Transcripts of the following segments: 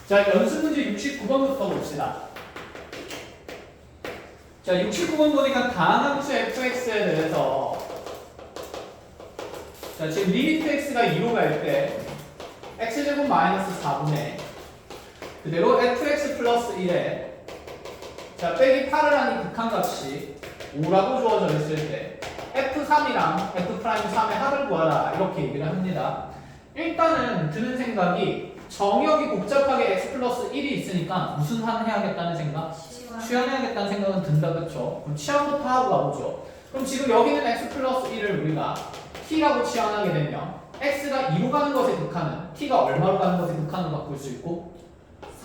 자, 연습문제 69번부터 봅시다. 자, 69번 보니까 다항함수 fx에 대해서 자, 지금 리미트 x가 2로 갈 때 x제곱 마이너스 4분의 그대로 fx 플러스 1에 자, 빼기 8을 하니 극한값이 5라고 주어져 있을 때 f3이랑 f'3의 합을 구하라 이렇게 얘기를 합니다. 일단은 드는 생각이 정역이 복잡하게 x 플러스 1이 있으니까 무슨 한 해야겠다는 생각? 취한해야겠다는 생각은 든다, 그쵸? 그럼 취한부터 하고 가보죠. 그럼 지금 여기는 x 플러스 1을 우리가 t라고 취한하게 되면 x가 2로 가는 것의 극한은 t가 얼마로 가는 것의 극한으로 바꿀 수 있고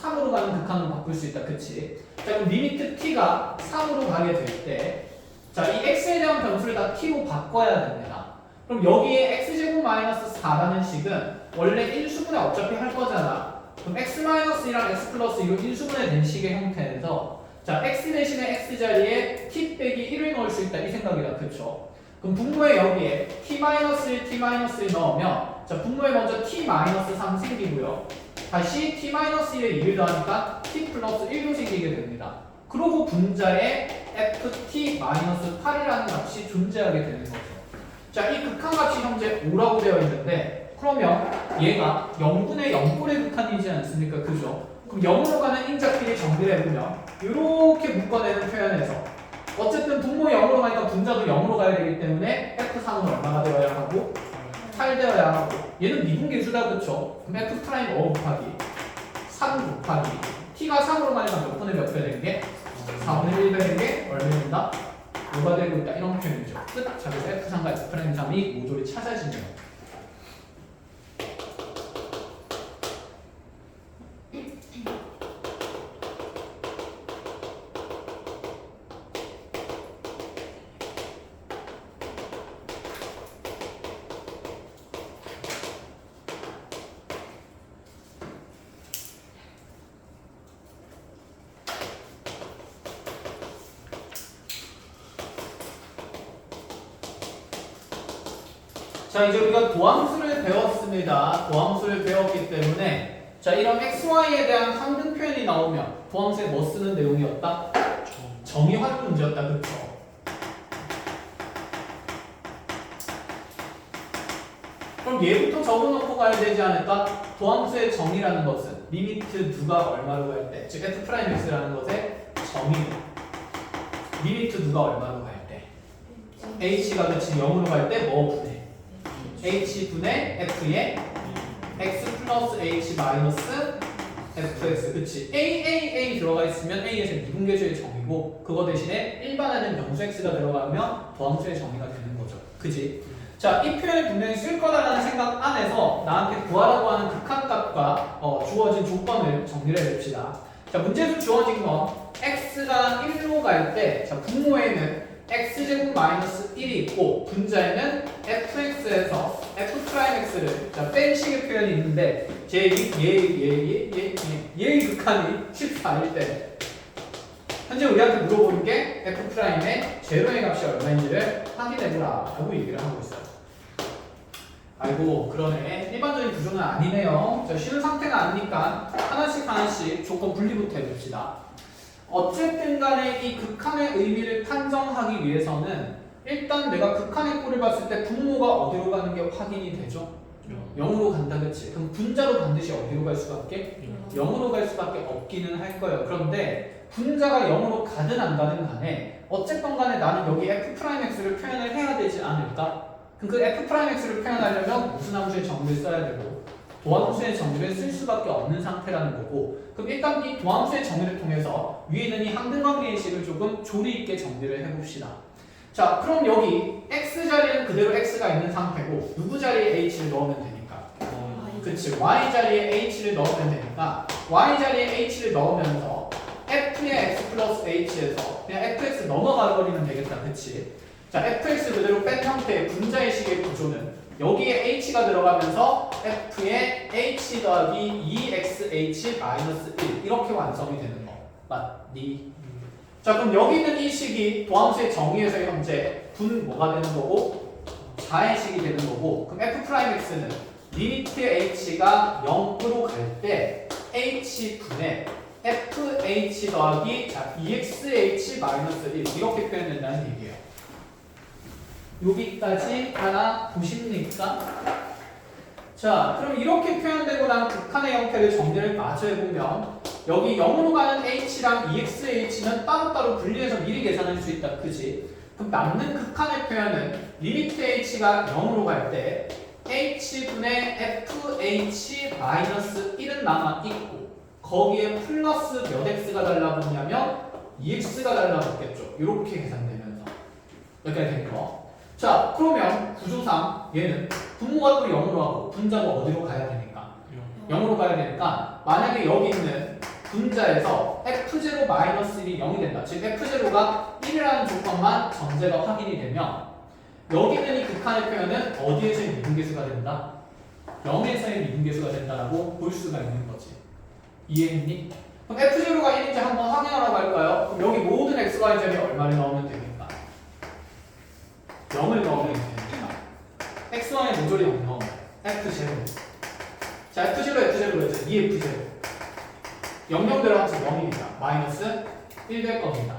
3으로 가는 극한으로 바꿀 수 있다, 그치? 자, 그럼 리미트 t가 3으로 가게 될 때 자, 이 x에 대한 변수를 다 t로 바꿔야 됩니다. 그럼 여기에 x제곱 마이너스 4라는 식은 원래 인수분해 어차피 할 거잖아. 그럼 x 마이너스랑 x 플러스 2로 인수분해 된 식의 형태에서 자, x 대신에 x 자리에 t 빼기 1을 넣을 수 있다 이 생각이다, 그쵸? 그럼 분모에 여기에 t-1, t-1 넣으면 자, 분모에 먼저 t-3 생기고요. 다시 t-1에 2를 더하니까 t 플러스 1로 생기게 됩니다. 그러고 분자에 ft-8이라는 값이 존재하게 되는 거죠. 자, 이 극한값이 현재 5라고 되어 있는데 그러면 얘가 0분의 0꼴의 극한이지 않습니까? 그죠? 그럼 0으로 가는 인자끼리 정리를 해보면 이렇게 묶어내는 표현에서 어쨌든 분모 0으로 가니까 분자도 0으로 가야 되기 때문에 f3은 얼마가 되어야 하고 8 되어야 하고 얘는 미분계수다, 그쵸? 그럼 f' 5 곱하기 3 곱하기 t가 3으로 가니까 몇 분의 몇 배 되는 게? 4분의 1배 되는 게 얼마 된다? 5가 되고 있다 이런 표현이죠. 끝! 자, 그래서 f3과 f'3이 모조리 찾아지네요. 자, 이제 우리가 도함수를 배웠습니다. 도함수를 배웠기 때문에 자, 이런 xy에 대한 항등 표현이 나오면 도함수에 뭐 쓰는 내용이었다? 정의 활용 문제였다, 그쵸? 그럼 얘부터 적어놓고 가야 되지 않을까? 도함수의 정의라는 것은 리미트 누가 얼마로 갈 때, 즉 f'x라는 것의 정의는 리미트 누가 얼마로 갈 때 h가 그치 0으로 갈 때 뭐 분해 h분의 f의 x 플러스 h 마이너스 fx 그치 a 들어가 있으면 a에서 미분계수의 정의고 그거 대신에 일반화된 명수 x가 들어가면 도함수의 정의가 되는 거죠, 그치? 자, 이 표현을 분명히 쓸 거다라는 생각 안에서 나한테 구하라고 하는 극한값과 주어진 조건을 정리를 해봅시다. 자, 문제에서 주어진 건 x가 1로 갈 때 자, 분모에는 x제곱 마이너스 1이 있고 분자에는 fx에서 f'x를 자, 뺀 식의 표현이 있는데 얘의 극한이 14일 때 현재 우리한테 물어보는 게 f'의 제로의 값이 얼마인지를 확인해보라 라고 얘기를 하고 있어요. 아이고 그러네, 일반적인 구조는 아니네요. 자, 쉬운 상태가 아니니까 하나씩 조건 분리부터 해봅시다. 어쨌든 간에 이 극한의 의미를 판정하기 위해서는 일단 내가 극한의 꼴을 봤을 때 분모가 어디로 가는 게 확인이 되죠? 0으로 간다, 그치? 그럼 분자로 반드시 어디로 갈 수밖에? 0으로 갈 수밖에 없기는 할 거예요. 그런데 분자가 0으로 가든 안 가든 간에 어쨌든 간에 나는 여기 f'x를 표현을 해야 되지 않을까? 그럼 그 f'x를 표현하려면 무슨 함수의 정의를 써야 되고 도함수의 정의를 쓸 수밖에 없는 상태라는 거고 그럼 일단 이 도함수의 정의를 통해서 위에 있는 이 항등관계의 식을 조금 조리 있게 정리를 해봅시다. 자, 그럼 여기 x 자리에는 그대로 x가 있는 상태고 누구 자리에 h를 넣으면 되니까 그치, y 자리에 h를 넣으면 되니까 y 자리에 h를 넣으면서 f의 x 플러스 h에서 그냥 fx 넘어가 버리면 되겠다, 그치? 자, fx 그대로 뺀 형태의 분자의 식의 구조는 여기에 h가 들어가면서 f의 h 더하기 2xh 마이너스 1 이렇게 완성이 되는 거 맞니? 자, 그럼 여기 있는 이 식이 도함수의 정의에서 현재 분 뭐가 되는 거고 자의식이 되는 거고 그럼 f'x는 리미트 h가 0으로 갈 때 h분의 fh 더하기 자, exh 마이너스 1 이렇게 표현된다는 얘기예요. 여기까지 하나 보십니까? 자, 그럼 이렇게 표현되고 난 극한의 형태를 정리를 마저 해보면 여기 0으로 가는 h랑 exh는 따로따로 분리해서 미리 계산할 수 있다. 그지? 그럼 남는 극한의 표현은 리미트 h가 0으로 갈 때 h분의 fh 마이너스 1은 남아있고 거기에 플러스 몇 x가 달라붙냐면 2x가 달라붙겠죠. 이렇게 계산되면서 여기까지 된 거. 자, 그러면 구조상 얘는 분모가 또 0으로 하고 분자가 어디로 가야 되니까 0으로 가야 되니까 만약에 여기 있는 분자에서 f0 마이너스 1이 0이 된다. 즉 f0가 1이라는 조건만 전제가 확인이 되면 여기 있는 이 극한의 표현은 어디에서의 미분계수가 된다? 0에서의 미분계수가 된다라고 볼 수가 있는 거지. 이해했니? 그럼 f0가 1인지 한번 확인하라고 할까요? 그럼 여기 모든 x, y, z에 얼마를 넣으면 되니까? 0을 넣으면 되니까 x, y의 모조리 0 넣으면 f0 자 f0, f0로 해서 2f0 0 들어가서 0입니다. 마이너스 1 될 겁니다.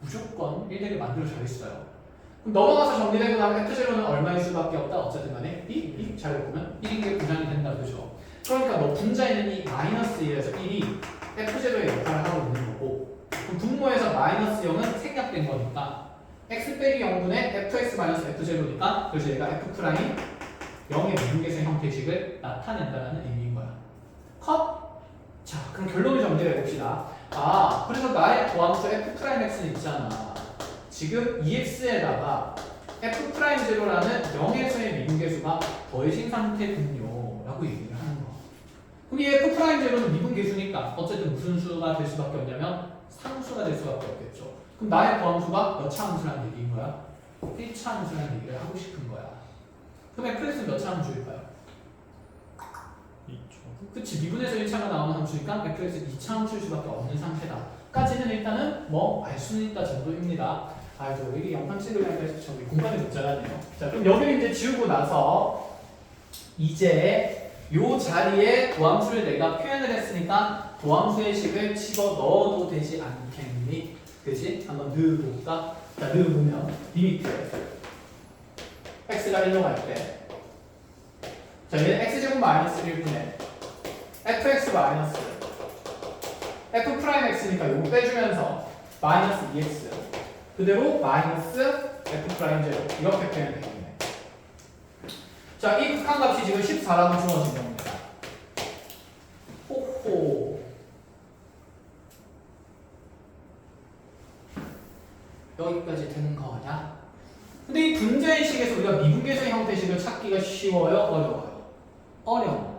무조건 1 되게 만들어져 있어요. 그럼 넘어가서 정리되고 나면 f0는 얼마일 수밖에 없다. 어쨌든 간에 이 잘 보면 1인 게 분양이 된다. 그죠? 그러니까 너 분자에 있는 이 마이너스 1에서 1이 f0의 역할을 하고 있는 거고 그럼 분모에서 마이너스 0은 생략된 거니까 x 빼기 0분의 fx 마이너스 f0니까 그래서 얘가 f 프라임 0의 미분계수 형태식을 나타낸다는 의미인 거야. 컷? 자, 그럼 결론을 정리해 봅시다. 아, 그래서 나의 도함수 f'x는 있잖아. 지금 2x에다가 f'제로라는 0에서의 미분계수가 더해진 상태군요. 라고 얘기를 하는 거. 그럼 이 f'제로는 미분계수니까 어쨌든 무슨 수가 될 수밖에 없냐면 상수가 될 수밖에 없겠죠. 그럼 나의 도함수가 몇 차 함수라는 얘기인 거야? 1차 함수라는 얘기를 하고 싶은 거야. 그럼 fx는 몇 차 함수일까요? 그치, 미분에서 1차가 나오는 함수니까 fx 2차 함수일 수밖에 없는 상태다. 까지는 일단은 뭐 알 수는 있다 정도입니다. 아이고 이게 영상 찍으려니까 저기 공간이 모자라네요. 자, 그럼 여기를 이제 지우고 나서 이제 요 자리에 도함수를 내가 표현을 했으니까 도함수의 식을 집어 넣어도 되지 않겠니? 그치? 한번 넣어볼까? 자, 넣어보면 리미트 x가 1로 갈 때 자, 얘는 x제곱 마이너스 1분의 fx 마이너스 f 프라임 x니까 요거 빼주면서 마이너스 2x 그대로 마이너스 f 프라임 제로 이렇게 표현되겠네. 자, 이 극한값이 지금 14라고 주어진 겁니다. 호호. 여기까지 되는 거냐? 근데 이 분자의식에서 우리가 미분계수의 형태식을 찾기가 쉬워요? 어려워요? 어려워.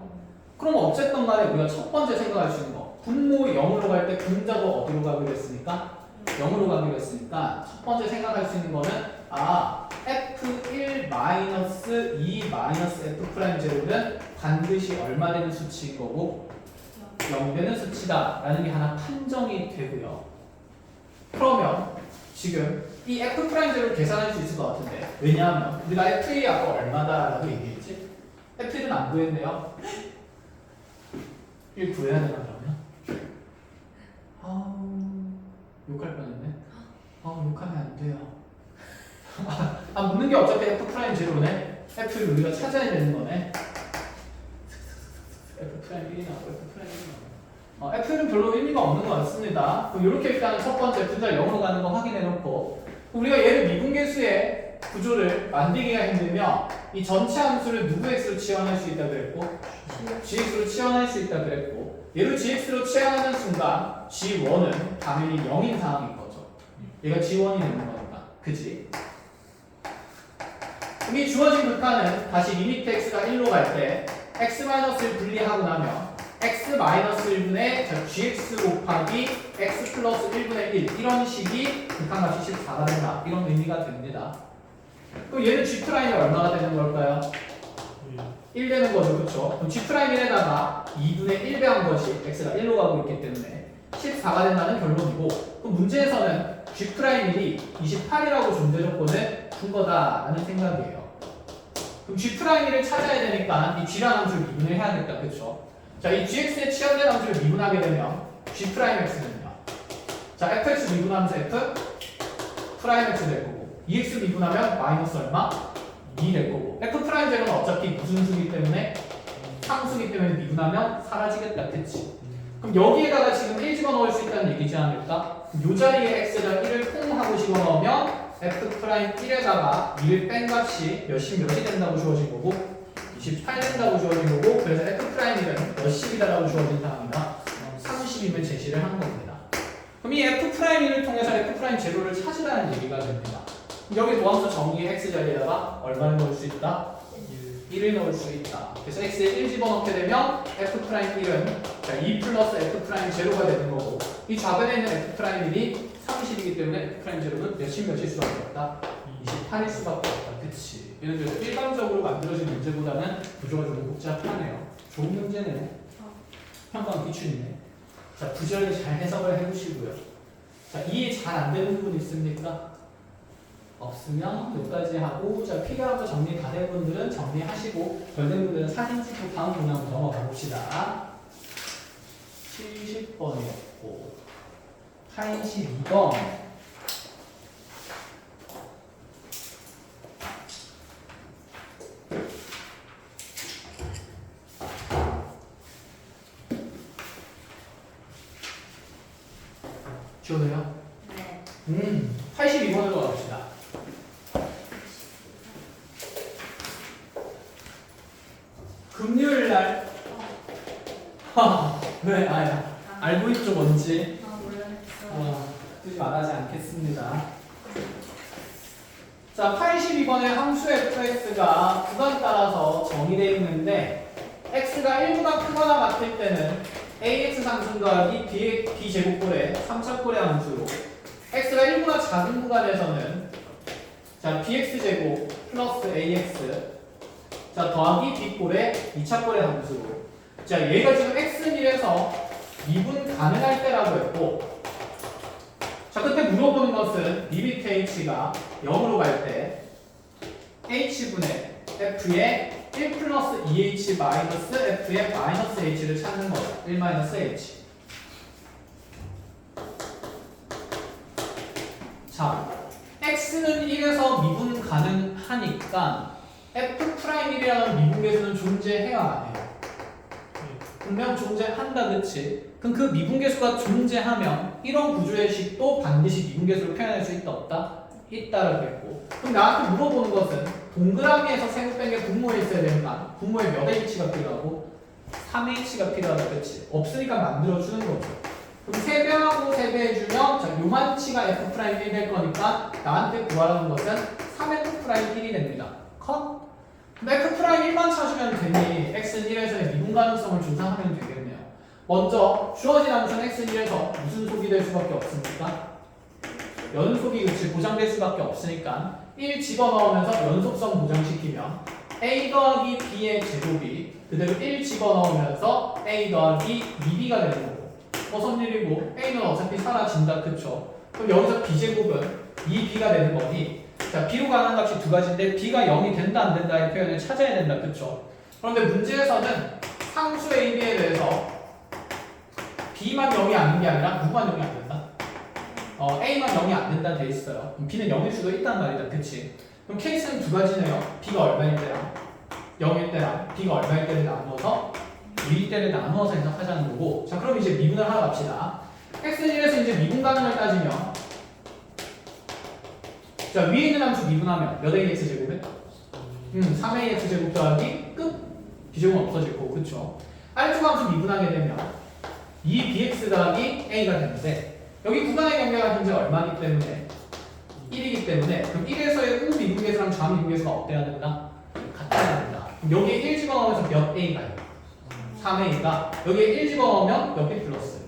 그럼 어쨌든 간에 우리가 첫 번째 생각할 수 있는 거 분모 0으로 갈 때 분자도 어디로 가기로 했으니까? 0으로 가기로 했으니까 첫 번째 생각할 수 있는 거는 f1 마이너스 2 마이너스 f 프라임 제로는 반드시 얼마 되는 수치인 거고 0 되는 수치다 라는 게 하나 판정이 되고요. 그러면 지금 이 f 프라임 제로를 계산할 수 있을 것 같은데 왜냐하면 우리가 f1이 아까 얼마다 라고 얘기했지? f1은 안 구했네요. 1 구해야 되나 그러면? 욕할 뻔했네. 욕하면 안 돼요. 묻는 게 어차피 f 프라임 제로네. f를 우리가 찾아야 되는 거네. f 프라임 1이 나오고 f 프라임 1이 나오고. f는 별로 의미가 없는 것 같습니다. 그럼 이렇게 일단 첫 번째 분자 0으로 가는 거 확인해 놓고 우리가 얘를 미분계수의 구조를 만들기가 힘들면 이 전체 함수를 누구 x로 치환할 수 있다 그랬고 gx로 치환할 수 있다 그랬고 얘를 gx로 치환하는 순간 g1은 당연히 0인 상황인 거죠. 얘가 g1이 되는 거니까. 그치? 그럼 이 주어진 극한은 다시 리미트 x가 1로 갈 때 x-를 분리하고 나면 x-1분의 gx 곱하기 x 플러스 1분의 1 이런 식이 극한값이 14가 된다. 이런 의미가 됩니다. 그럼 얘는 g'이 얼마가 되는 걸까요? 1 되는 거죠. 그쵸? 그럼 G'1에다가 2분의 1 배한 것이 x가 1로 가고 있기 때문에 14가 된다는 결론이고 그럼 문제에서는 G'1이 28이라고 존재 조건을 준 거다라는 생각이에요. 그럼 G'1을 찾아야 되니까 이 G라는 함수를 미분을 해야겠다. 그쵸? 자, 이 gx의 치환된 함수를 미분하게 되면 g'x는요. 자, fx 미분하면서 f 프라임x 될 거고 2x 미분하면 마이너스 얼마? 2 될 거고 f 프라임 제로는 어차피 무슨 수기 때문에 상수기 때문에 미분하면 사라지겠다. 그치? 그럼 여기에다가 지금 1 집어넣을 수 있다는 얘기지 않을까? 요 자리에 x에다 1을 콩하고 집어넣으면 f 프라임 1에다가 2를 뺀 값이 몇이 된다고 주어진 거고 28 된다고 주어진 거고 그래서 f 프라임 1은 몇십이다라고 주어진 상황이다. 30이면 제시를 한 겁니다. 그럼 이 f 프라임 1을 통해서 f 프라임 제로를 찾으라는 얘기가 됩니다. 여기 도함수 정의의 x 자리에다가 얼마를 넣을 수 있다? 1을 넣을 수 있다. 그래서 x에 1 집어넣게 되면 f 프라임 1은 2 플러스 f 프라임 제로가 되는 거고 이 좌변에 있는 f 프라임 1이 30이기 때문에 f 프라임 제로는 몇일 수밖에 없다? 28일 수밖에 없다. 그치? 예를 들어서 일반적으로 만들어진 문제보다는 구조가 좀 복잡하네요. 좋은 문제네. 평가는 기출이네. 자, 부지런히 잘 해석을 해보시고요. 자, 이해 잘 안 되는 부분 있습니까? 없으면 여기까지 하고, 자, 필요한 거 정리 다 된 분들은 정리하시고, 덜 된 분들은 사진 찍고 다음 문항으로 넘어가 봅시다. 70번이었고, 82번. 지워져요? 네. 82번으로 가봅시다. 금요일 날. 네, 알고 있죠, 뭔지. 뜨지 말하지 않겠습니다. 자, 82번의 함수 fx가 구간 따라서 정의되어 있는데, x가 1보다 크거나 같을 때는 ax 상승 더하기 b제곱꼴의 3차꼴의 함수로, x가 1보다 작은 구간에서는 자, bx제곱 플러스 ax 자, 더하기 b꼴의 2차꼴의 함수로. 자, 얘가 지금 x는 1에서 미분 가능할 때라고 했고, 자, 그때 물어보는 것은 리미트 h가 0으로 갈 때 h분의 f의 1 플러스 2h 마이너스 f의 마이너스 h를 찾는 거예요. 1 마이너스 h. 자, x는 1에서 미분 가능하니까 f'1이라는 미분계수는 존재해야 안 해요? 분명 존재한다, 그치? 그럼 그 미분계수가 존재하면 이런 구조의 식도 반드시 미분계수로 표현할 수 있다, 없다? 있다라고 했고, 그럼 나한테 물어보는 것은 동그라미에서 세모 뺀 게 분모에 있어야 되니까 분모에 몇 h가 필요하고 3h가 필요하다, 그치? 없으니까 만들어주는 거죠. 그럼 3배하고 3배 해주면 자, 요만치가 f'1이 될 거니까 나한테 구하라는 것은 3f'1이 됩니다. 컷? 근데 f'1만 찾으면 되니 x는 1에서의 미분 가능성을 조사하면 되겠네요. 먼저 주어진 함수는 x는 1에서 무슨 속이 될 수밖에 없습니까? 연속이 그치 보장될 수밖에 없으니까 1 집어넣으면서 연속성 보장시키면 a 더하기 b의 제곱이 그대로 1 집어넣으면서 a 더하기 2b가 되는 거고, 무슨 일이고 a는 어차피 사라진다, 그쵸? 그럼 여기서 b제곱은 2b가 되는 거니, 자, b로 가는 값이 두 가지인데 b가 0이 된다 안 된다의 표현을 찾아야 된다, 그쵸? 그런데 문제에서는 상수 a, b에 대해서 b만 0이 아닌 게 아니라 누구만 0이 안 된다? a만 0이 안 된다 돼 있어요. 그럼 b는 0일 수도 있단 말이다, 그치? 그럼 케이스는 두 가지네요. b가 얼마일 때랑 0일 때랑 b가 얼마일 때를 나누어서 2일 때를 나누어서 해석하자는 거고, 자, 그럼 이제 미분을 하러 갑시다. x는 1에서 이제 미분 가능을 따지면, 자, 위에 있는 함수 미분하면 몇 ax 제곱에? 3ax 제곱 더하기 끝. b제곱은 없어질 거고, 그쵸? 아래쪽 함수 미분하게 되면 2bx 더하기 a가 되는데, 여기 구간의 경계가 현재 얼마이기 때문에 1이기 때문에, 그럼 1에서의 우 미분계수랑 좌 미분계수가 어때야 된다? 같아야 된다. 그럼 여기에 1 집어넣으면서 몇 a가요? 3a가. 여기에 1 집어넣으면 몇 b 플러스?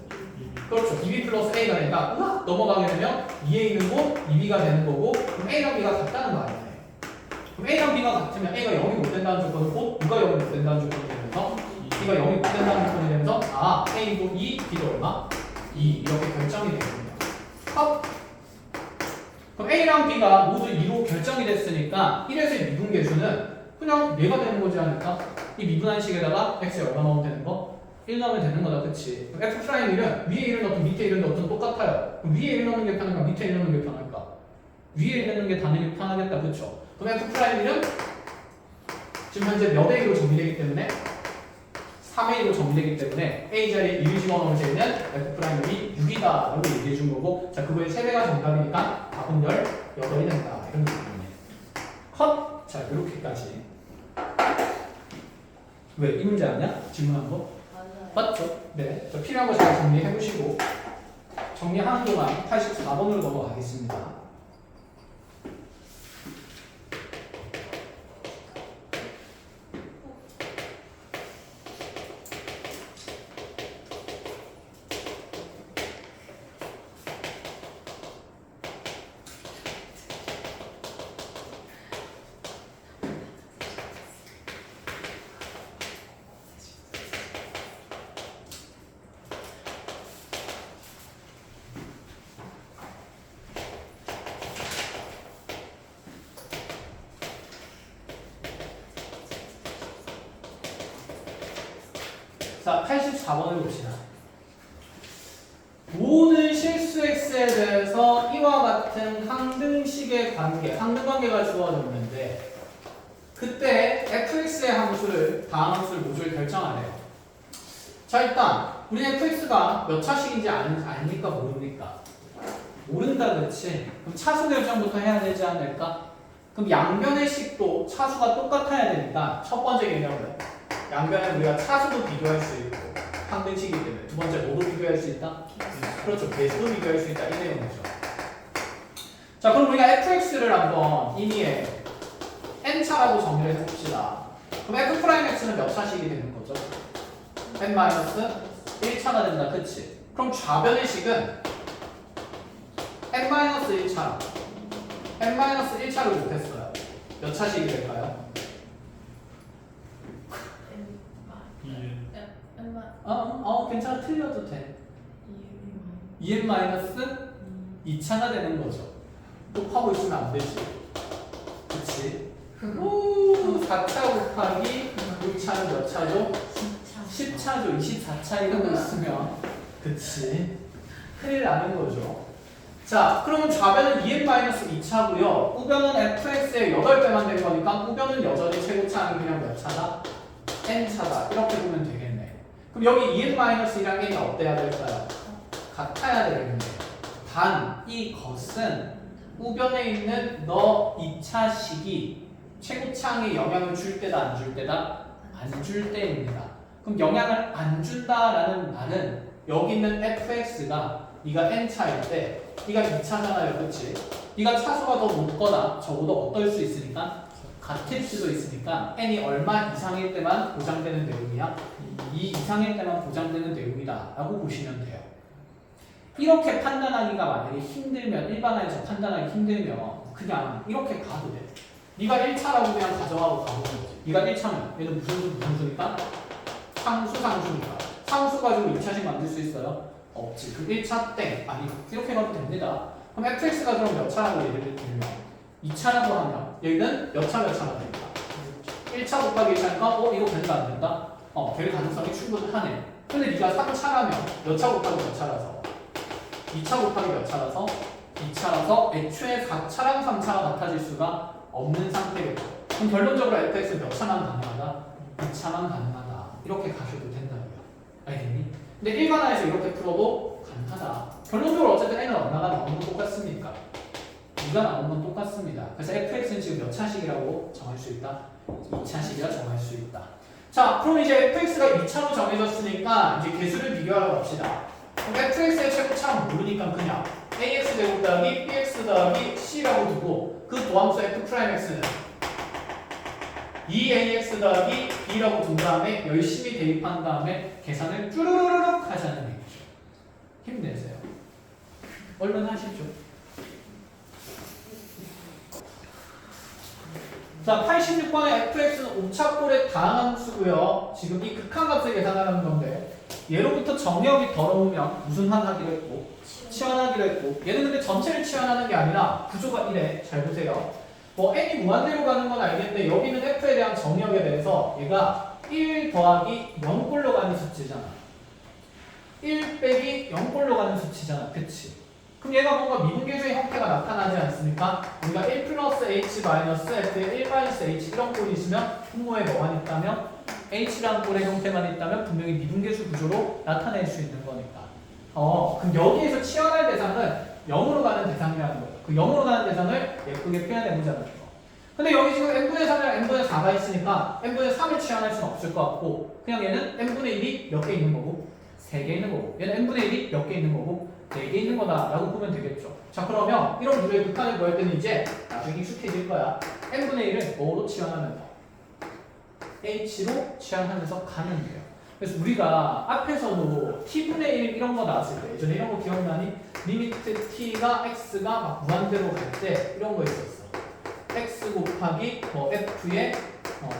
그렇죠. 2b 플러스 a가 되니까 우와! 넘어가게 되면 2a 있는 곳 2b가 되는 거고, 그럼 a랑 b가 같다는 거 아니에요? 그럼 a랑 b가 같으면 a가 0이 못 된다는 조건은 곧 b가 0이 못 된다는 조건이 되면서 b가 0이 못 된다는 조건이 되면서 a도 2, b도 얼마? 2 이렇게 결정이 되거든요. 그럼 a랑 b가 모두 2로 결정이 됐으니까 1에서의 미분계수는 그냥 얘가 되는 거지 않을까? 이 미분한 식에다가 x에 얼마 넣으면 되는 거? 1 넣으면 되는 거다, 그치? 그럼 F'1은 위에 1을 넣든 밑에 1을 넣든 똑같아요. 그럼 위에 1 넣는 게 편할까? 밑에 1 넣는 게 편할까? 위에 1 넣는 게 당연히 편하겠다, 그쵸? 그럼 F'1은 지금 현재 몇 A로 정리되기 때문에 3A로 정리되기 때문에 A 자리에 1을 집어넣을 때는 F'이 6이다 라고 얘기해 준 거고, 자, 그거의 3배가 정답이니까 답은 18이 된다, 이런 느낌이네. 컷! 자, 이렇게까지. 왜? 이 문제 아니야? 질문한 거? 맞죠? 네. 자, 필요한 거 잘 정리해 보시고, 정리하는 동안 84번으로 넘어가겠습니다. 자, 84번을 봅시다. 모든 실수 x에 대해서 이와 같은 항등식의 관계, 항등관계가 주어졌는데 그때 fx의 함수를, 다음 함수를 모듈 결정하래요. 자, 일단 우리 fx가 몇 차식인지 아닙니까? 모릅니까? 모른다, 그렇지? 그럼 차수 결정부터 해야 되지 않을까? 그럼 양변의 식도 차수가 똑같아야 되니까 첫 번째 개념은 양변에 우리가 차수도 비교할 수 있고 항등식이기 때문에 두 번째 뭐도 비교할 수 있다? 그렇죠. 배수도 비교할 수 있다. 이 내용이죠. 자, 그럼 우리가 fx를 한번 임의에 n차라고 정의를 해봅시다. 그럼 f'x는 몇 차식이 되는 거죠? n-1차가 된다. 그치? 그럼 좌변의 식은 n-1차 n-1차를 못했어요. 몇 차식이 될까요? 괜찮아. 틀려도 돼. 2n-2차가 되는 거죠. 또 하고 있으면 안 되지. 그치? 4차 곱하기 6차는 몇 차죠? 10차죠. 24차 이러고 있으면. 그치? 큰일 나는 거죠. 자, 그러면 좌변은 2n-2차고요. 우변은 fx의 8배만 된 거니까 우변은 여전히 최고차는 그냥 몇 차다? n차다. 이렇게 보면 되겠네. 그럼 여기 2n-1이랑 n이 어때야 될까요? 같아야 되겠네. 단, 이것은 우변에 있는 너 2차식이 최고차항에 영향을 줄 때다, 안 줄 때다? 안 줄 때입니다. 그럼 영향을 안 준다라는 말은 여기 있는 fx가 네가 n차일 때 네가 2차잖아요, 그치? 네가 차수가 더 높거나 적어도 어떨 수 있으니까 같을 수도 있으니까 n이 얼마 이상일 때만 보장되는 내용이야? 2 이상일 때만 보장되는 내용이다 라고 보시면 돼요. 이렇게 판단하기가 만약에 힘들면, 일반화해서 판단하기 힘들면 그냥 이렇게 가도 돼. 네가 1차라고 그냥 가정하고 가보는 거지. 네가 1차면 얘는 무슨 수니까? 상수니까. 상수 가지고 2차식 만들 수 있어요? 없지. 그럼 1차 땡. 아니, 이렇게 가도 됩니다. 그럼 fx가 그럼 몇 차라고 예를 들면 2차라고 하면 여기는 몇 차가 됩니까? 1차 곱하기 1차니까 이거 된다, 안 된다? 될 가능성이 충분하네. 근데 네가 3차라면 몇 차 곱하기 몇 차라서? 2차 곱하기 몇 차라서? 2차라서 애초에 4차랑 3차가 같아질 수가 없는 상태겠죠. 그럼 결론적으로 fx는 몇 차만 가능하다? 2차만 가능하다. 이렇게 가셔도 된다고요. 알겠니? 근데 일반화해서 이렇게 풀어도 가능하다. 결론적으로 어쨌든 n은 얼마가 나오는 건 똑같습니까? 2가 나오는 건 똑같습니다. 그래서 fx는 지금 몇 차식이라고 정할 수 있다? 2차식이라 정할 수 있다. 자, 그럼 이제 fx가 2차로 정해졌으니까 이제 개수를 비교하러 갑시다. 그럼 fx의 최고차는 모르니까 그냥 ax 제곱 더하기 bx 더하기 c라고 두고 그 도함수 f'x는 2ax 더하기 b라고 둔 다음에 열심히 대입한 다음에 계산을 쭈르르륵 하자는 얘기죠. 힘내세요. 얼른 하시죠. 자, 86번의 fx는 5차꼴의 다항함수고요. 지금 이 극한값을 계산하는 건데 예로부터 정역이 더러우면 무슨 한하기로 했고 치환하기로 했고, 얘는 근데 전체를 치환하는 게 아니라 구조가 이래. 잘 보세요. 뭐 n이 무한대로 가는 건 알겠는데 여기는 f에 대한 정역에 대해서 얘가 1 더하기 0꼴로 가는 수치잖아. 1 빼기 0꼴로 가는 수치잖아. 그치? 그럼 얘가 뭔가 미분계수의 형태가 나타나지 않습니까? 우리가 1 플러스 h 마이너스 f에 1 마이너스 h 이런 꼴이 있으면 분모에 뭐만 있다면 h라는 꼴의 형태만 있다면 분명히 미분계수 구조로 나타낼 수 있는 거니까. 그럼 여기에서 치환할 대상은 0으로 가는 대상이라는 거예요. 그 0으로 가는 대상을 예쁘게 표현해보자는 거. 근데 여기 지금 n분의 3이랑 n분의 4가 있으니까 n분의 3을 치환할 수는 없을 것 같고 그냥 얘는 n분의 1이 몇 개 있는 거고 3개 있는 거고 얘는 n분의 1이 몇 개 있는 거고 4개 있는 거다 라고 보면 되겠죠. 자 그러면 이런 구조의 극한을 구할 때는 이제 나중에 익숙해질 거야. n분의 1을 뭐로 치환하면서 h로 치환하면서 가는 거예요. 그래서 우리가 앞에서도 t분의 1 이런 거 나왔을 때 예전에 이런 거 기억나니? 리미트 t가 x가 막 무한대로 갈 때 이런 거 있었어. x 곱하기 뭐 f의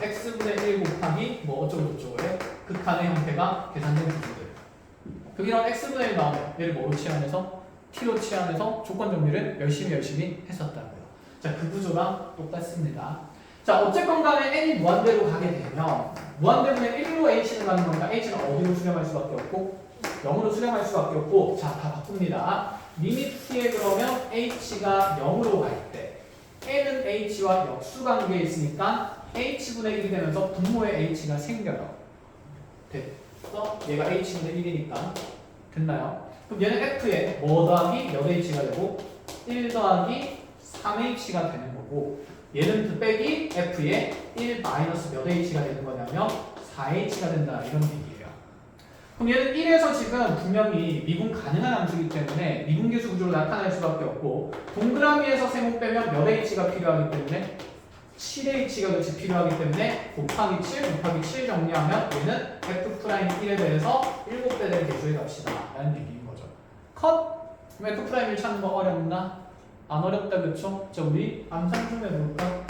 x분의 1 곱하기 뭐 어쩌고저쩌고의 극한의 형태가 계산된 구조들. 이런 x분의 1 나오면 얘를 뭐로 치환해서 t로 치환해서 조건 정리를 열심히 했었다고요. 자, 그 구조랑 똑같습니다. 자, 어쨌건 간에 n이 무한대로 가게 되면 무한대분의 1로 h는 가는 건가? h는 어디로 수렴할 수밖에 없고 0으로 수렴할 수밖에 없고 자, 다 바꿉니다. 리미트에 그러면 h가 0으로 갈 때 n은 h와 역수관계에 있으니까 h분의 1이 되면서 분모에 h가 생겨요. 됐어? 얘가 h분의 1이니까 됐나요? 그럼 얘는 f에 뭐 더하기 몇 h가 되고 1 더하기 3h가 되는 거고 얘는 그 빼기 f에 1 마이너스 몇 h가 되는 거냐면 4h가 된다 이런 얘기예요. 그럼 얘는 1에서 지금 분명히 미분 가능한 함수이기 때문에 미분계수 구조로 나타날 수밖에 없고 동그라미에서 세모 빼면 몇 h가 필요하기 때문에 7h가 같이 필요하기 때문에 곱하기 7 정리하면 얘는 f'1에 대해서 7배 될 계수의 값이다 라는 얘기인 거죠. 컷! 그럼 f'1을 찾는 거 어렵나? 안 어렵다 그쵸? 자 우리 암산 좀 해볼까?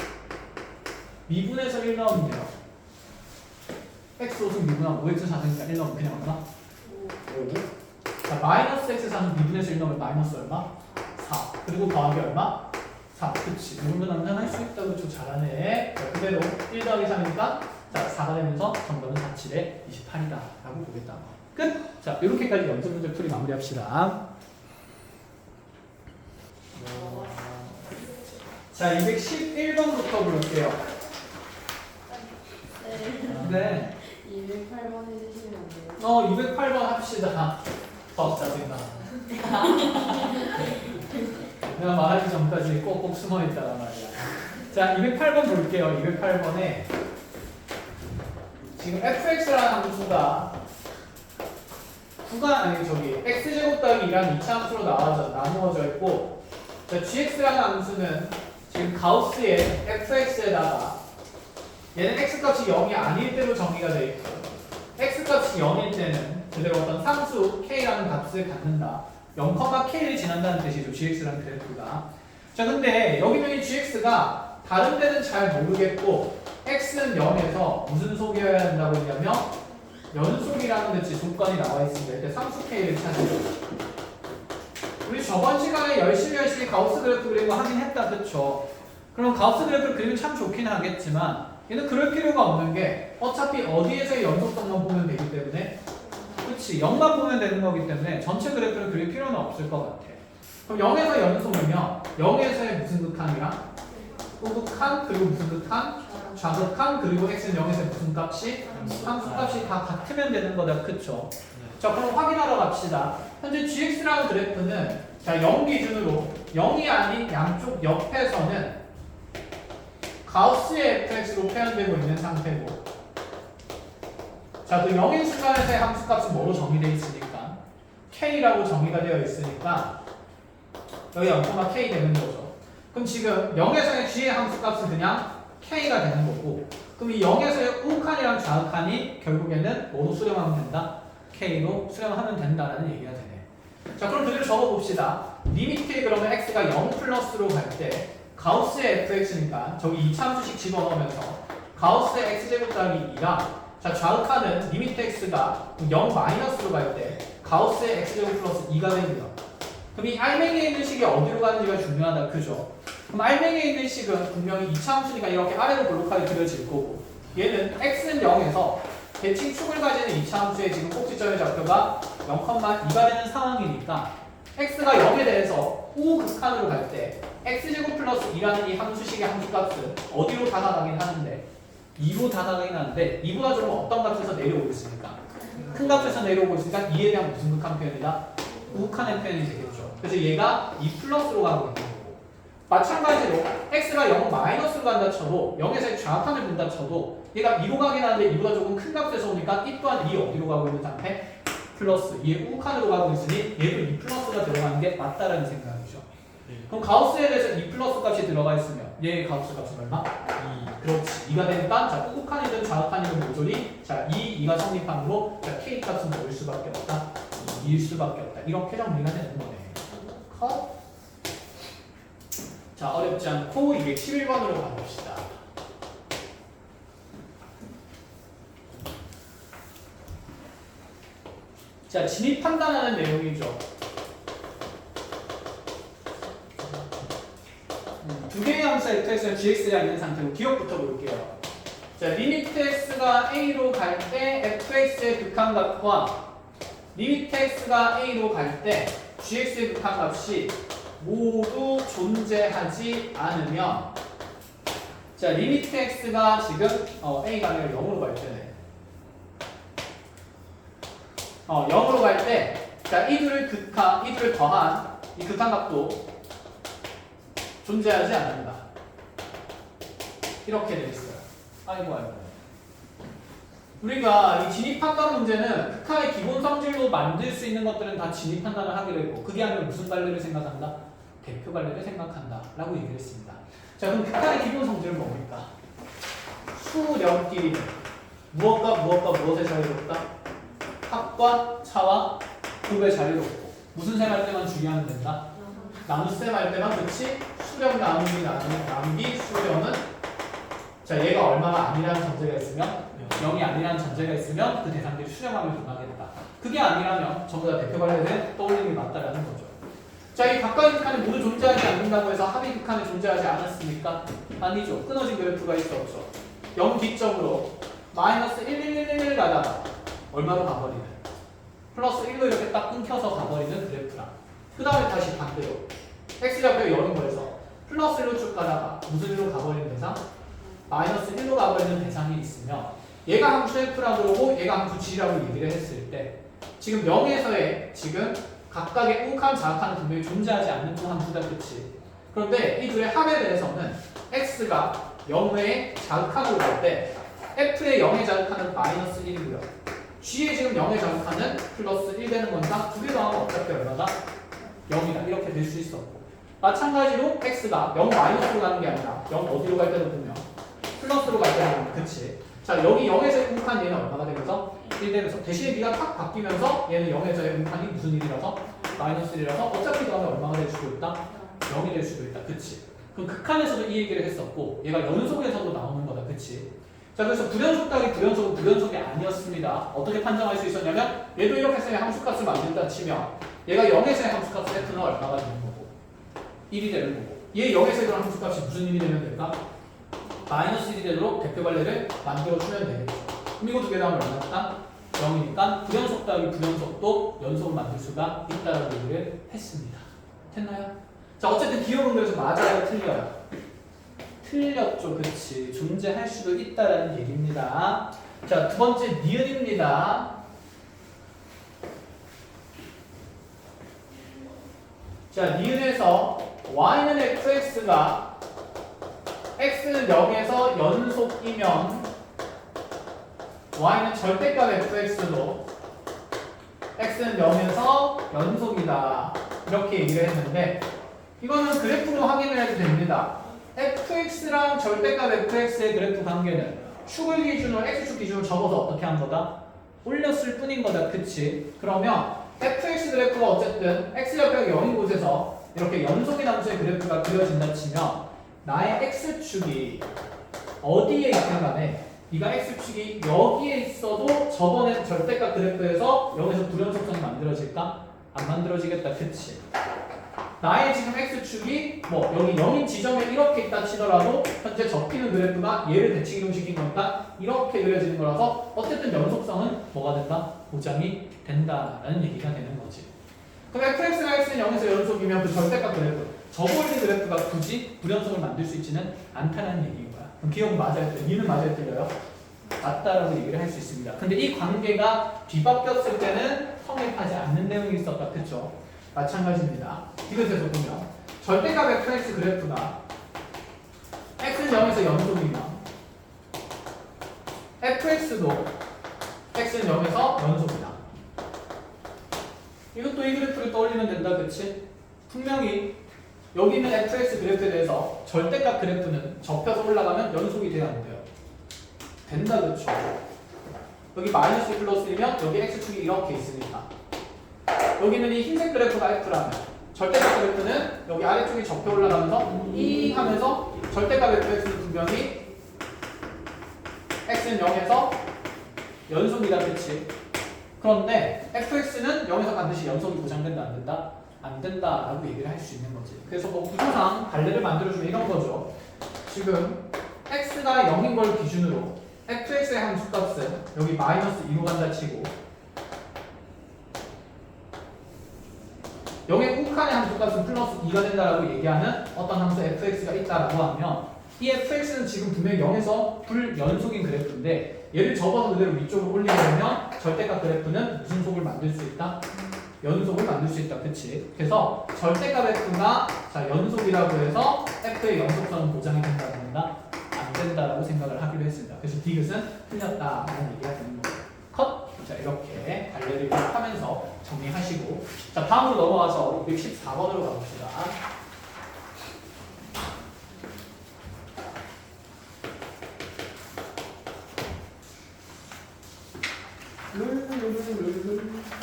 미분에서 1 나오면 돼요. x 5승 미분하면 5x 4승이니까 1 넣으면 그냥 얼마? 5. 자 마이너스 x 4승 미분에서 1 넣으면 마이너스 얼마? 4. 그리고 더하기 얼마? 4. 그치. 이 정도는 암산할 수 있다 그쵸? 잘하네. 자 그대로 1 더하기 3이니까 자 4가 되면서 정답은 4, 7에 28이다 라고 보겠다. 끝! 자 이렇게까지 연습 문제 풀이 마무리합시다. 자 211번부터 볼게요. 네. 208번 해주시면 안 돼요? 208번 합시다. 짜증나. 내가 말하기 전까지 꼭꼭 숨어있다란 말이야. 자, 208번 볼게요. 208번에 지금 fx라는 함수가 x제곱 더하기 2라는 2차 함수로 나누어져 있고 자, gx라는 함수는 지금 가우스의 fx에다가 얘는 x값이 0이 아닐 때로 정의가 되어 있고 x값이 0일 때는 그대로 어떤 상수 k라는 값을 갖는다. 0,k를 지난다는 뜻이죠. gx라는 그래프가. 자 근데 여기는 이 gx가 다른 데는 잘 모르겠고 x는 0에서 무슨 속이어야 한다고 했냐면 연속이라는 뜻이 조건이 나와 있습니다. 이때 상수 k를 찾으죠. 우리 저번 시간에 열심히 가우스 그래프 그리고 하긴 했다. 그쵸? 그럼 가우스 그래프를 그리면 참 좋긴 하겠지만 얘는 그럴 필요가 없는 게 어차피 어디에서의 연속성만 보면 되기 때문에 그치 0만 보면 되는 거기 때문에 전체 그래프를 그릴 필요는 없을 것 같아. 그럼 0에서 연속이면 0에서의 무슨 극한이랑 우극한 그리고 무슨 극한 좌극한 그리고 x는 0에서 무슨 값이 함수값이 다 같으면 되는 거다. 그쵸? 자 그럼 확인하러 갑시다. 현재 gx라는 그래프는 자 0 기준으로 0이 아닌 양쪽 옆에서는 가우스의 fx로 표현되고 있는 상태고 자, 그 0인 순간에서의 함수값은 뭐로 정의되어 있으니까 k라고 정의가 되어 있으니까 여기 0,k 되는 거죠. 그럼 지금 0에서의 g의 함수값은 그냥 k가 되는 거고 그럼 이 0에서의 우극한이랑 좌극한이 결국에는 뭐로 수렴하면 된다? k로 수렴하면 된다라는 얘기가 되네. 자, 그럼 그대로 적어봅시다. 리미트에 그러면 x가 0 플러스로 갈 때 가우스의 fx니까 저기 2차 함수씩 집어넣으면서 가우스의 x제곱 더하기 2랑 자 좌극하는 리미트 x가 0 마이너스로 갈 때 가우스의 x제곱 플러스 2가 되고요. 그럼 이 알맹이에 있는 식이 어디로 가는지가 중요하다. 그죠? 그럼 알맹이에 있는 식은 분명히 2차 함수니까 이렇게 아래로 볼록하게 그려질 거고 얘는 x는 0에서 대칭축을 가지는 2차 함수의 지금 꼭지점의 좌표가 0,2가 되는 상황이니까 x가 0에 대해서 우극한으로 갈 때 x제곱 플러스 2라는 이 함수식의 함수값은 어디로 다가가긴 하는데 2로 다가가긴 하는데 2보다 조금 어떤 값에서 내려오고 있습니까? 큰 값에서 내려오고 있으니까 2에 대한 무슨 극한 표현이다? 우극한의 표현이 되겠죠. 그래서 얘가 2 플러스로 가고 있는 거고 마찬가지로 x가 0 마이너스로 간다 쳐도 0에서 좌극한을 본다 쳐도 얘가 2로 가긴 하는데 2보다 조금 큰 값에서 오니까 이 또한 2 어디로 가고 있는 상태? 플러스 2의 우극한으로 가고 있으니 얘도 2 플러스가 들어가는 게 맞다라는 생각이죠. 그럼 가우스에 대해서 2 플러스 값이 들어가 있으면 얘의 가우스 값은 얼마? 2. 그렇지. 2가 되니까 자 우극한이든 좌극한이든 모조리 자 2가 성립하므로 자 k 값은 뭐일 수밖에 없다? 2일 수밖에 없다. 이렇게 정리가 되는 거네. 컷. 자 어렵지 않고 211번으로 가봅시다. 자 진입 판단하는 내용이죠. 두 개의 함수 fx는 gx가 있는 상태로 기억부터 볼게요. 자 리미트 x가 a로 갈 때 fx의 극한값과 리미트 x가 a로 갈 때 gx의 극한값이 모두 존재하지 않으면 자 리미트 x가 지금 a가 아니라 0으로 갈 때네. 0으로 갈 때 자 이들을 더한 이 극한값도 존재하지 않는다. 이렇게 되어 있어요. 아이고. 우리가 이 진입 판단 문제는 극한의 기본 성질로 만들 수 있는 것들은 다 진입 판단을 하기로 했고 그게 아니라 무슨 관례를 생각한다? 대표 관례를 생각한다. 라고 얘기를 했습니다. 자 그럼 극한의 기본 성질은 뭡니까? 수렴끼리는 무엇과 무엇의 자리롭다? 합과 차와 곱의 자리롭고 무슨 셈 할 때만 주의하면 된다? 나눗셈 할 때만 그치? 수렴 나누기 수렴은 자 얘가 얼마가 아니라는 전제가 있으면 0이 아니라는 전제가 있으면 그 대상들이 수렴하면 변하겠다. 그게 아니라면 전부 다 대표 관례를 떠올리는 게 맞다라는 거죠. 자 이 각각의 극한이 모두 존재하지 않는다고 해서 합의 극한이 존재하지 않았습니까? 아니죠. 끊어진 그래프가 있었죠. 0 기점으로 마이너스 1 가다가 얼마로 가버리는 플러스 1로 이렇게 딱 끊겨서 가버리는 그래프랑 그 다음에 다시 반대로 x좌표가 0인 거에서 플러스 1로 쭉 가다가 무슨 1로 가버리는 대상? 마이너스 1로 가버리는 대상이 있으면 얘가 함수 f라고 그러고 얘가 함수 g라고 얘기를 했을 때 지금 0에서의 지금 각각의 우극한 자극한은 분명히 존재하지 않는 두 함수다. 그치? 그런데 이 둘의 합에 대해서는 x가 0의 자극한으로 갈 때 f의 0의 자극한은 마이너스 1이고요. g의 지금 0의 자극한은 플러스 1 되는 거니까 두 개 더하면 어차피 얼마다? 0이다. 이렇게 될 수 있었고 마찬가지로 x가 0 마이너스로 가는 게 아니라 0 어디로 갈 때도 보면 플러스로 갈 때도 보면 그치? 자 여기 0에서의 우극한 얘는 얼마가 되면서 1 되면서 대신에 B가 탁 바뀌면서 얘는 0에서의 우극한이 무슨 1이라서? 마이너스 1이라서 어차피 더하면 얼마가 될 수도 있다? 0이 될 수도 있다. 그치? 그럼 극한에서도 이 얘기를 했었고 얘가 연속에서도 나오는 거다. 그치? 자 그래서 불연속 따기 불연속이 아니었습니다. 어떻게 판정할 수 있었냐면 얘도 이렇게 해서 함수값을 만든다 치면 얘가 0에서의 함수값 f는 얼마가 되는 거고 1이 되는 거고 얘 0에서의 그런 함수값이 무슨 1이 되면 될까? 마이너스 1이 되도록 대표 관례를 만들어주면 되겠죠. 그럼 이거 두 개 다음에 얼마다? 0이니까 불연속 따기 불연속도 연속을 만들 수가 있다라고 얘기를 했습니다. 됐나요? 자 어쨌든 기억은 그래서 맞아요 틀려요? 틀렸죠. 그렇지. 존재할 수도 있다라는 얘기입니다. 자, 두 번째 니은입니다. 자, 니은에서 y는 fx가 x는 0에서 연속이면 y는 절대값 fx도 x는 0에서 연속이다. 이렇게 얘기를 했는데 이거는 그래프로 확인을 해도 됩니다. fx랑 절대값 fx의 그래프 관계는 축을 기준으로 x축 기준으로 적어서 어떻게 한 거다? 올렸을 뿐인 거다. 그치? 그러면 fx 그래프가 어쨌든 x좌표가 0인 곳에서 이렇게 연속인 함수의 그래프가 그려진다 치면 나의 x축이 어디에 있든 간에 네가 x축이 여기에 있어도 저번에 절대값 그래프에서 여기서 불연속성이 만들어질까? 안 만들어지겠다. 그치? 나의 지금 x축이 뭐 여기 0인 지점에 이렇게 있다 치더라도 현재 접히는 그래프가 얘를 대칭 이동시킨 거니까 이렇게 그려지는 거라서 어쨌든 연속성은 뭐가 된다? 보장이 된다라는 얘기가 되는 거지. 그럼 fx가 x는 0에서 연속이면 그 절대값 그래프, 저볼트 그래프가 굳이 불연속을 만들 수 있지는 않다는 얘기인 거야. 그럼 기억 맞아요? 니는 맞아요? 틀려요? 맞다라고 얘기를 할 수 있습니다. 근데 이 관계가 뒤바뀌었을 때는 성립하지 않는 내용이 있었다. 그쵸? 마찬가지입니다. 이것에서 보면 절대값 fx 그래프가 x는 0에서 연속이면 fx도 x는 0에서 연속이다. 이것도 이 그래프를 떠올리면 된다. 그치? 분명히 여기 있는 fx 그래프에 대해서 절대값 그래프는 접혀서 올라가면 연속이 돼야 안 돼요? 된다. 그쵸? 여기 마이너스 플러스이면 여기 x축이 이렇게 있으니까 여기는 이 흰색 그래프가 f라면 절대값 그래프는 여기 아래쪽이 접혀 올라가면서 이 하면서 절대값 fx는 분명히 x는 0에서 연속이다. 그치? 그런데 fx는 0에서 반드시 연속이 보장된다. 안 된다? 안 된다라고 얘기를 할 수 있는 거지. 그래서 뭐 구조상 관례를 만들어주면 이런 거죠. 지금 x가 0인 걸 기준으로 fx의 함수값은 여기 마이너스 2로 간다 치고 0의 욱한의 함수값은 플러스 2가 된다라고 얘기하는 어떤 함수 fx가 있다라고 하면 이 fx는 지금 분명히 0에서 불연속인 그래프인데 얘를 접어서 그대로 위쪽으로 올리려면 절대값 그래프는 무슨 속을 만들 수 있다? 연속을 만들 수 있다. 그치? 그래서 절대값 f가 자 연속이라고 해서 f의 연속성은 보장이 된다. 안 된다? 안 된다라고 생각을 하기로 했습니다. 그래서 디귿은 틀렸다라는 얘기가 되는 거예요. 컷! 자 이렇게 관례를 하면서 정리하시고 자 다음으로 넘어가서 214번으로 가봅시다.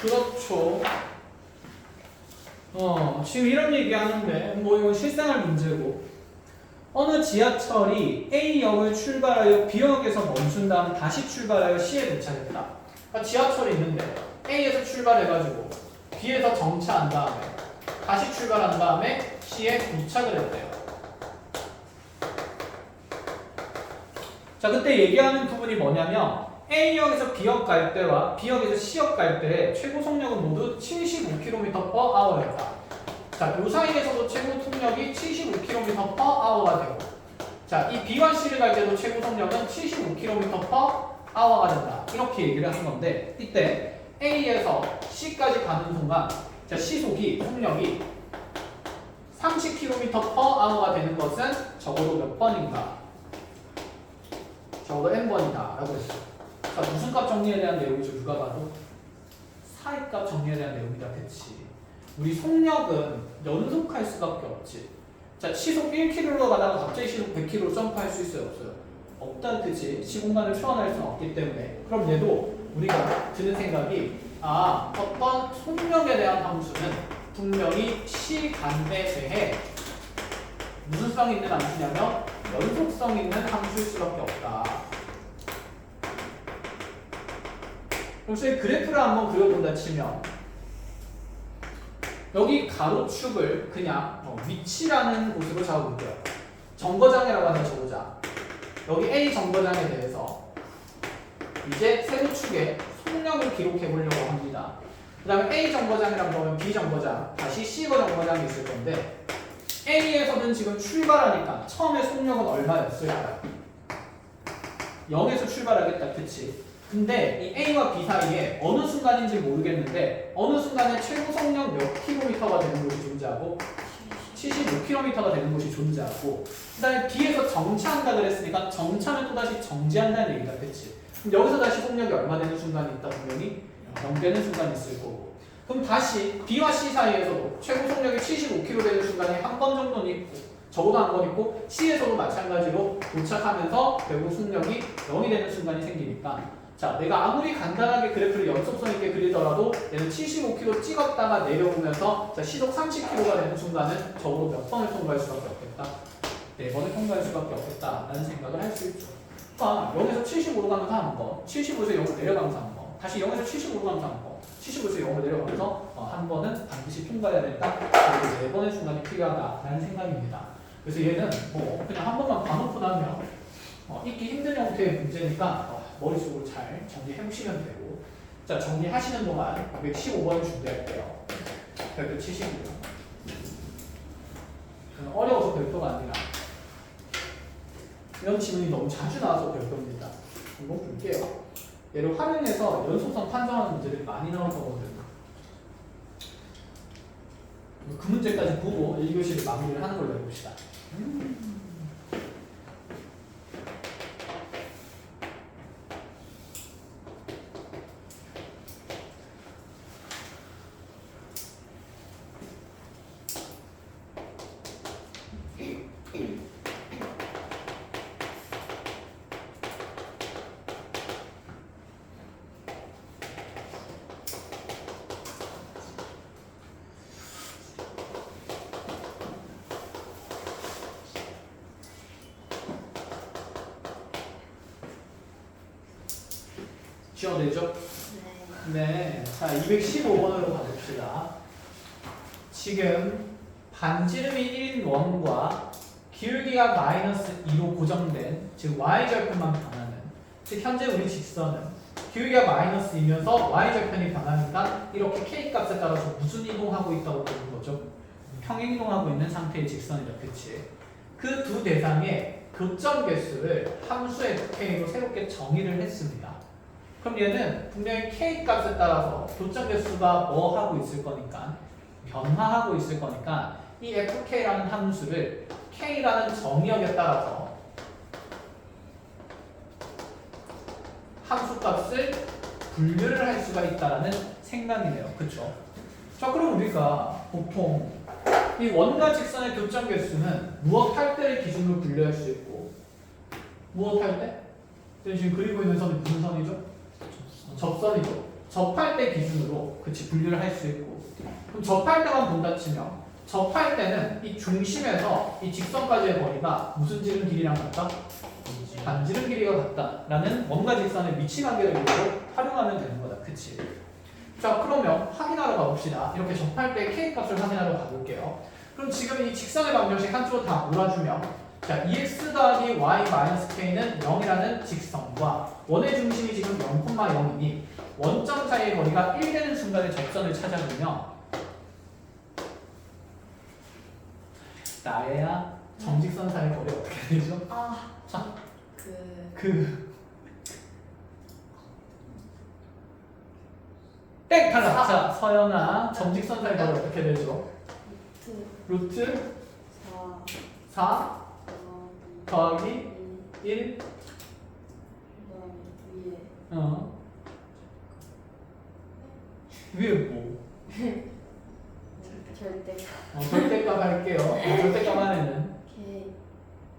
그렇죠. 지금 이런 얘기 하는데 뭐 이건 실생활 문제고 어느 지하철이 A역을 출발하여 B역에서 멈춘 다음 다시 출발하여 C에 도착했다. 그러니까 지하철이 있는데 A에서 출발해가지고 B에서 정차한 다음에 다시 출발한 다음에 C에 도착을 했대요. 자 그때 얘기하는 부분이 뭐냐면 A역에서 B역 갈 때와 B역에서 C역 갈 때의 최고 속력은 모두 75km/h였다. 자, 요 사이에서도 최고 속력이 75km/h가 되고, 자, 이 B와 C를 갈 때도 최고 속력은 75km/h가 된다. 이렇게 얘기를 하는 건데, 이때 A에서 C까지 가는 순간, 자, 시속이 속력이 30km/h가 되는 것은 적어도 몇 번인가? 적어도 n번이다 라고 했어요. 자, 무슨 값 정리에 대한 내용이죠? 누가 봐도 사이 값 정리에 대한 내용이다. 그치? 우리 속력은 연속할 수밖에 없지. 자, 시속 1km로 가다가 갑자기 시속 100km로 점프할 수 있어요? 없어요? 없다. 그치? 시공간을 초월할 수는 없기 때문에 그럼 얘도 우리가 드는 생각이 어떤 속력에 대한 함수는 분명히 시간에 대해 무슨 성이 있는 함수냐면 연속성 있는 함수일 수밖에 없다. 그럼 저희 그래프를 한번 그려본다 치면 여기 가로축을 그냥 위치라는 곳으로 잡아볼게요. 정거장이라고 하나 적어보자. 여기 A 정거장에 대해서 이제 세로축에 속력을 기록해 보려고 합니다. 그 다음에 A 정거장이라고 하면 B 정거장, 다시 C 정거장이 있을 건데 A에서는 지금 출발하니까 처음에 속력은 얼마였을까요? 0에서 출발하겠다. 그치? 근데 이 A와 B 사이에 어느 순간인지 모르겠는데 어느 순간에 최고 속력 몇 킬로미터가 되는 곳이 존재하고 75km가 되는 곳이 존재하고 그 다음에 B에서 정차한다 그랬으니까 정차는 또다시 정지한다는 얘기다. 그치? 그럼 여기서 다시 속력이 얼마 되는 순간이 있다. 분명히 0 되는 순간이 있을 거고 그럼 다시 B와 C 사이에서도 최고 속력이 75km 되는 순간이 한 번 정도는 있고 적어도 한 번 있고 C에서도 마찬가지로 도착하면서 결국 속력이 0이 되는 순간이 생기니까 자 내가 아무리 간단하게 그래프를 연속성 있게 그리더라도 얘는 75km 찍었다가 내려오면서 자 시속 30km가 되는 순간은 적어도 몇 번을 통과할 수밖에 없겠다? 4번을 통과할 수밖에 없겠다라는 생각을 할 수 있죠. 그러니까 0에서 75로 가면서 한 번, 75에서 0으로 내려가면서 한 번, 다시 0에서 75로 가면서 한 번, 75에서 0으로 내려가면서 한 번은 반드시 통과해야 된다. 그리고 4번의 순간이 필요하다라는 생각입니다. 그래서 얘는 뭐 그냥 한 번만 봐놓고 나면 읽기 힘든 형태의 문제니까 머릿속으로 잘 정리해 보시면 되고 자, 정리하시는 동안 215번 준비할게요. 별표 70이요. 어려워서 별표가 아니라 이런 지문이 너무 자주 나와서 별표입니다. 이거 볼게요. 얘를 활용해서 연속성 판정하는 문제들이 많이 나올 거거든요. 그 문제까지 보고 1교시를 마무리를 하는 걸로 해봅시다. 지워되죠? 네. 자, 215번으로 가봅시다. 지금 반지름이 1인 원과 기울기가 마이너스 2로 고정된, 즉 y절편만 변하는, 즉 현재 우리 직선은 기울기가 마이너스 2면서 y절편이 변하니까 이렇게 k 값에 따라서 무슨 이동하고 있다고 보는 거죠? 평행이동하고 있는 상태의 직선이죠. 그치? 그 두 대상의 교점 개수를 함수 fk로 새롭게 정의를 했습니다. 그럼 얘는 분명히 k 값에 따라서 교점 개수가 뭐 하고 있을 거니까 변화하고 있을 거니까 이 fk라는 함수를 k라는 정의역에 따라서 함수 값을 분류를 할 수가 있다라는 생각이네요. 그쵸? 자, 그럼 우리가 보통 이 원과 직선의 교점 개수는 무엇 할 때를 기준으로 분류할 수 있고, 무엇 할 때? 지금 그리고 있는 선이 무슨 선이죠? 접선이죠. 접할 때 기준으로 그치 분류를 할 수 있고, 그럼 접할 때만 본다 치면 접할 때는 이 중심에서 이 직선까지의 거리가 무슨 지름 길이랑 같다? 반지름 길이가 같다라는 원과 직선의 위치 관계를 이용으로 활용하면 되는 거다. 그치? 자, 그러면 확인하러 가봅시다. 이렇게 접할 때 k 값을 확인하러 가볼게요. 그럼 지금 이 직선의 방정식 한쪽으로 다 몰아주면, 자, 2x 더하기 y 마이너스 k는 0이라는 직선과 원의 중심이 지금 0,0이니 원점 사이의 거리가 1 되는 순간에 접선을 찾아보면 나야 정직선 사이의 거리 어떻게 되죠? 자, 땡! 탈락! 자, 서연아 정직선 사이의 거리 어떻게 되죠? 루트 4 더하기 1 위에 뭐? 절대값 할게요. 절대값 안에는 k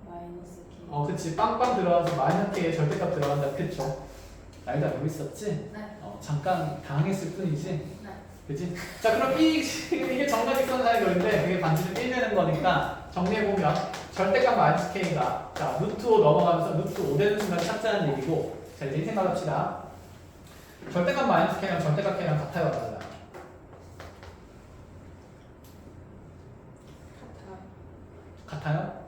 마이너스 k. 그치. 빵빵 들어가서 마이너스 k에 절대값 들어간다. 그쵸? 나이도 알고 있었지? 네. 잠깐 당황했을 뿐이지? 네. 그치? 자, 그럼 이게 정각직선 사이의 거리인데 이게 반지름 1 되는 거니까 정리해보면 절대값 마이너스 k가 자 루트 5 넘어가면서 루트 5 되는 순간 찾자는 얘기고, 자 이제 생각합시다. 절대값 마이너스 k랑 절대값 k랑 같아요, 달라요? 같아요?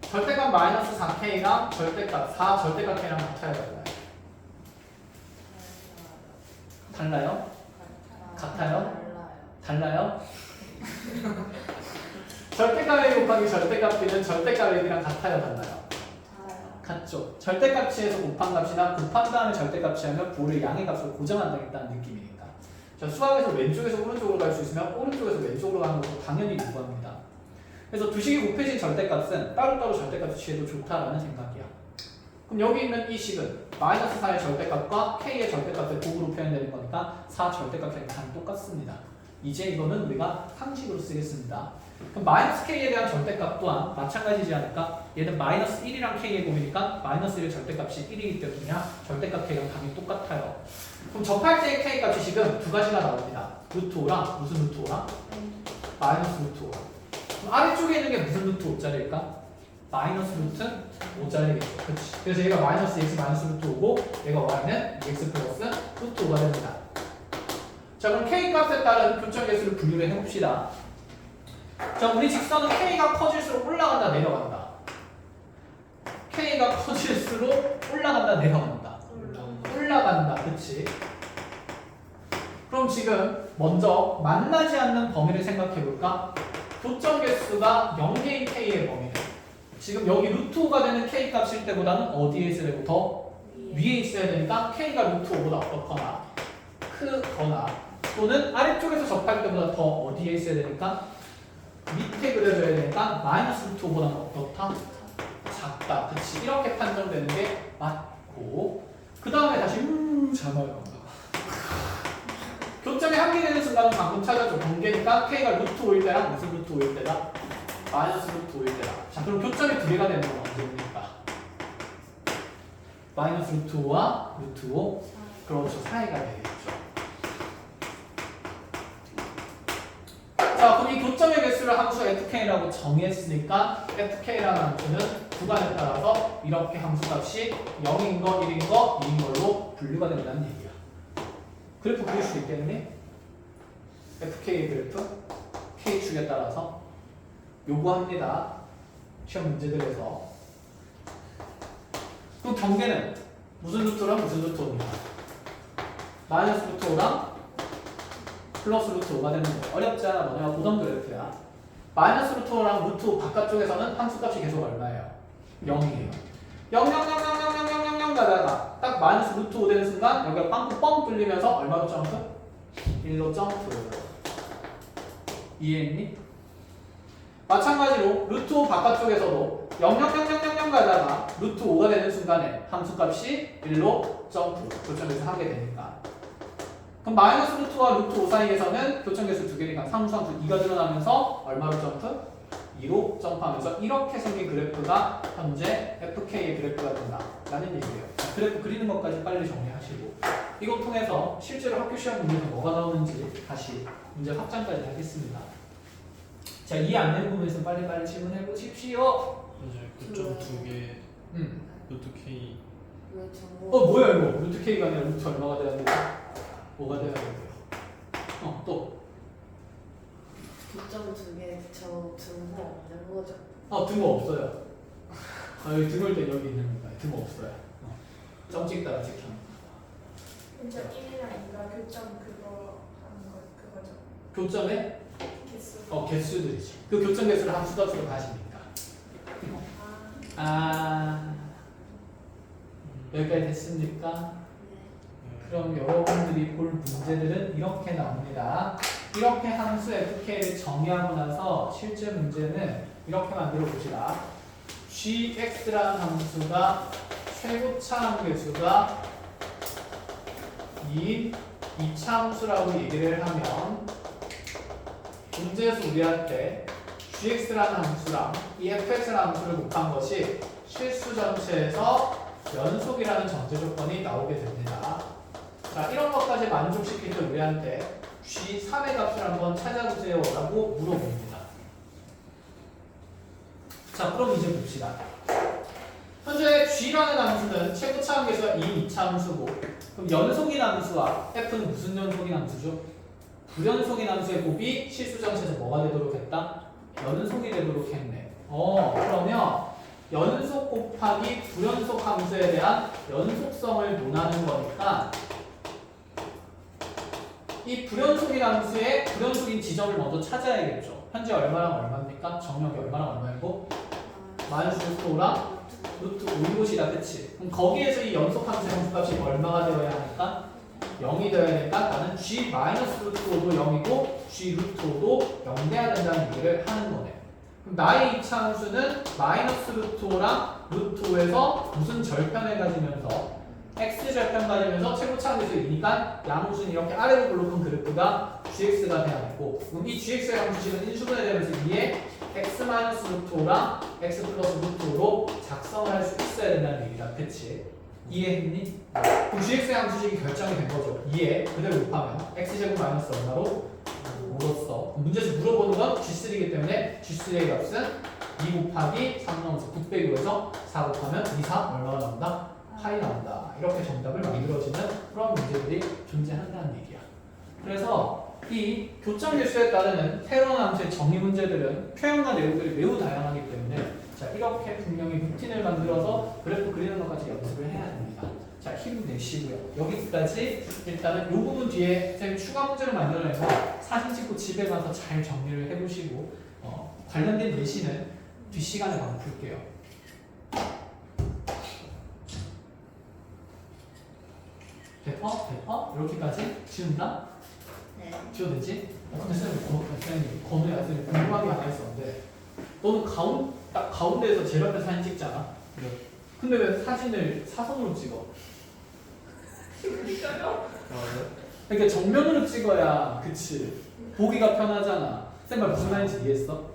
절대값 마이너스 4k랑 절대값 4 절대값 k랑 같아요, 달라요? 달라요? 달라요? 절대값 A 곱하기 절대값 B는 절대값 AB랑 같아요, 달라요? 같죠. 절대값치에서 곱한 값이나 곱한 다음에 절대값치 하면 볼의 양의 값을 고정한다는 느낌이니까. 자, 수학에서 왼쪽에서 오른쪽으로 갈 수 있으면 오른쪽에서 왼쪽으로 가는 것도 당연히 요구합니다. 그래서 두 식이 곱해진 절대값은 따로따로 절대값을 취해도 좋다라는 생각이야. 그럼 여기 있는 이 식은 마이너스 4의 절대값과 k의 절대값을 곱으로 표현되는 거니까 4 절대값이랑 다 똑같습니다. 이제 이거는 우리가 상식으로 쓰겠습니다. 그럼 마이너스 k에 대한 절대값 또한 마찬가지지 않을까? 얘는 마이너스 1이랑 k의 곱이니까 마이너스 1의 절대값이 1이기 때문에 절대값 k랑 당연히 똑같아요. 그럼 접할 때의 k 값이 지금 두 가지가 나옵니다. 루트 5랑 무슨 루트 5랑? 마이너스 루트 5랑. 그럼 아래쪽에 있는 게 무슨 루트 5짜리일까? 마이너스 루트 5짜리겠죠. 그치? 그래서 얘가 마이너스 x 마이너스 루트 5고 얘가 y는 x 플러스 루트 5가 됩니다. 자, 그럼 k 값에 따른 교점 개수를 분류를 해봅시다. 자, 우리 직선은 k가 커질수록 올라간다, 내려간다. k가 커질수록 올라간다, 내려간다. 흘러간다. 그치? 그럼 지금 먼저 만나지 않는 범위를 생각해 볼까? 교점 개수가 0개인 k의 범위를. 지금 여기 루트 5가 되는 k 값일 때보다는 어디에 있어야 되고 더 위에 있어야 되니까 k가 루트 5보다 어떻거나 크거나 또는 아래쪽에서 접할 때보다 더 어디에 있어야 되니까 밑에 그려져야 되니까 마이너스 루트 5보다는 어떻다? 작다. 그치? 이렇게 판정되는 게 맞고 그 다음에 다시 잘 나온다. 교점이 한계되는 순간은 방금 찾았죠. 번개니까 k가 루트 5일 때랑 무슨 루트 5일 때다? 마이너스 루트 5일 때다. 자 그럼 교점이 두 개가 되는 건 언제입니까? 마이너스 루트 5와 루트 5 그렇죠. 사이가 되겠죠. 자 그럼 이 교점의 개수를 함수 fk라고 정했으니까 fk라는 함수는 구간에 따라서 이렇게 함수값이 0인 거, 1인 거, 2인 걸로 분류가 된다는 얘기야. 그래프 그릴 수 있겠니? fk의 그래프 k축에 따라서 요구합니다. 시험 문제들에서. 그럼 경계는 무슨 루트랑 무슨 루트 5입니까? 마이너스 루트 5랑 플러스 루트 5가 되는 거. 어렵지 않아. 너네가 보던 그래프야. 마이너스 루트 5랑 루트 5 바깥쪽에서는 함수값이 계속 얼마예요? 0이에요. 0, 0, 0, 0, 0, 0, 0, 0 가다가 딱 마이너스 루트 5 되는 순간 여기가 빵꾸 뻥 뚫리면서 얼마로 점프? 1로 점프. 이해했니? 마찬가지로 루트 5 바깥쪽에서도 0, 0, 0, 0, 0, 0 가다가 루트 5가 되는 순간에 함수값이 1로 점프. 교점에서 하게 되니까. 그럼 마이너스 루트와 루트 5 사이에서는 교점계수 두 개니까 상수함수 2가 드러나면서 얼마로 점프? 2로 점프하면서 이렇게 생긴 그래프가 현재 FK의 그래프가 된다라는 얘기예요. 그래프 그리는 것까지 빨리 정리하시고 이거 통해서 실제로 학교 시험 문제에서 뭐가 나오는지 다시 문제 확장까지 하겠습니다. 자, 이해 안 되는 부분에서 빨리빨리 질문해 보십시오. 맞아요. 9.2개 루트 K. 왜 저거 뭐야 이거? 루트 K가 아니라 루트 얼마가 돼야 돼요? 5가 돼야 돼요. 또. 교점 두개 저 등호 없는 거죠? 등호 없어요. 여기 등호일 때 여기 있는 거예요. 등호 없어요. 점 찍다가 찍혀. 진짜 1이랑 2가 교점 그거 하는 거 그거죠. 교점에 개수. 개수들이지. 그 교점 개수를 함수값으로 가시니까. 여기까지 됐습니까? 그럼 여러분들이 볼 문제들은 이렇게 나옵니다. 이렇게 함수 fk를 정의하고 나서 실제 문제는 이렇게 만들어 봅시다. gx라는 함수가 최고차 함수가 2인 이차함수라고 얘기를 하면 문제에서 우리한테 gx라는 함수랑 이 fx라는 함수를 곱한 것이 실수 전체에서 연속이라는 전제 조건이 나오게 됩니다. 자, 이런 것까지 만족시킬 때 우리한테 G3의 값을 한번 찾아주세요 라고 물어봅니다. 자, 그럼 이제 봅시다. 현재 G라는 함수는 최고차 함수가 2, 2차 함수고 그럼 연속인 함수와 F는 무슨 연속인 함수죠? 불연속인 함수의 곱이 실수 전체에서 뭐가 되도록 했다? 연속이 되도록 했네. 그러면 연속 곱하기 불연속 함수에 대한 연속성을 논하는 거니까 이 불연속인 함수의 불연속인 지점을 먼저 찾아야겠죠. 현재 얼마랑 얼마입니까? 정역이 얼마랑 얼마이고? 마이너스 루트 5랑 루트 5인 곳이다. 그치? 그럼 거기에서 이 연속 함수의 함수값이 얼마가 되어야 하니까? 0이 되어야 되니까 나는 G 마이너스 루트 5도 0이고 G 루트 5도 0 돼야 된다는 얘기를 하는 거네. 그럼 나의 2차 함수는 마이너스 루트 5랑 루트 5에서 무슨 절편을 가지면서 x 절편 가지면서 최고차 함수 2니까 양수는 이렇게 아래로 블록한 그래프가 gx가 돼야 되고 그럼 이 gx의 함수식은 인수분해 되면서 2에 x 마이너스 루트 5랑 x 플러스 루트 5로 작성을 할 수 있어야 된다는 얘기다. 그치? 이해했니? 그럼 gx의 함수식이 결정이 된 거죠. 2에 그대로 곱하면 x제곱 마이너스 얼마로? 5로써 문제에서 물어보는 건 g3이기 때문에 g3의 값은 2 곱하기 3 넣으면서 9 빼기 5에서 4 곱하면 2, 4 얼마가 나온다? 파이 나온다. 이렇게 정답을 만들어지는 그런 문제들이 존재한다는 얘기야. 그래서 이 교점 개수에 따르는 새로운 함수의 정의 문제들은 표현과 내용들이 매우 다양하기 때문에 자 이렇게 분명히 루틴을 만들어서 그래프 그리는 것까지 연습을 해야 됩니다. 자, 힘 내시고요. 여기까지 일단은 이 부분 뒤에 쌤 추가 문제를 만들어내서 사진 찍고 집에 가서 잘 정리를 해보시고 관련된 예시는 뒷시간에 바로 풀게요. 됐어? 이렇게까지 지운다? 네. 지워도 되지? 근데 쌤, 건우야, 쌤 궁금한 게 하나 있었는데 너는 딱 가운데에서 제일 앞에 사진 찍잖아? 네. 근데 왜 사진을 사선으로 찍어? 그러니까요. 그러니까 정면으로 찍어야 그치 보기가 편하잖아. 쌤말 무슨 말인지 이해했어?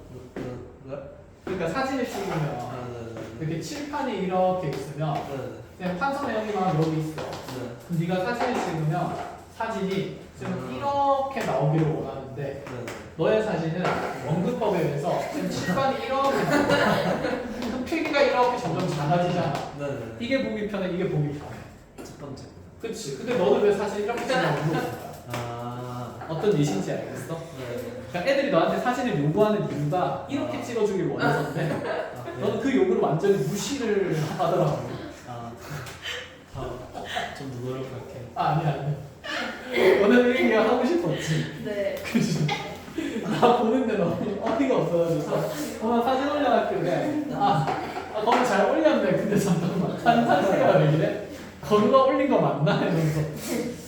그러니까 사진을 찍으면 이렇게 칠판이 이렇게 있으면 그냥 판서 내용이만 여기 있어. 그럼 네가 사진을 찍으면 사진이 지금 이렇게 나오기를 원하는데 너의 사진은 원근법에 의해서 지금 칠판이 이렇게 그럼 필기가 이렇게 점점 작아지잖아. 이게 보기 편해, 이게 보기 편해. 첫 번째. 그치. 근데 너는 왜 사실 이렇게 찍냐고 물어본 거야. 어떤 예시인지 알겠어? 그러니까 애들이 너한테 사진을 요구하는 이유가 이렇게 찍어주길 원해서인데 너는 그 요구를 완전히 무시를 하더라고. 좀 노력할게. 아니야. 너는 이 얘기가 하고 싶었지. 네. 그치. 나 보는데 너무 어이가 없어가지고 나 사진 올려놨길래 거기 잘 올렸네. 근데 잠깐만 한 상태가 왜 이래? 건우가 올린 거 맞나? 이러면서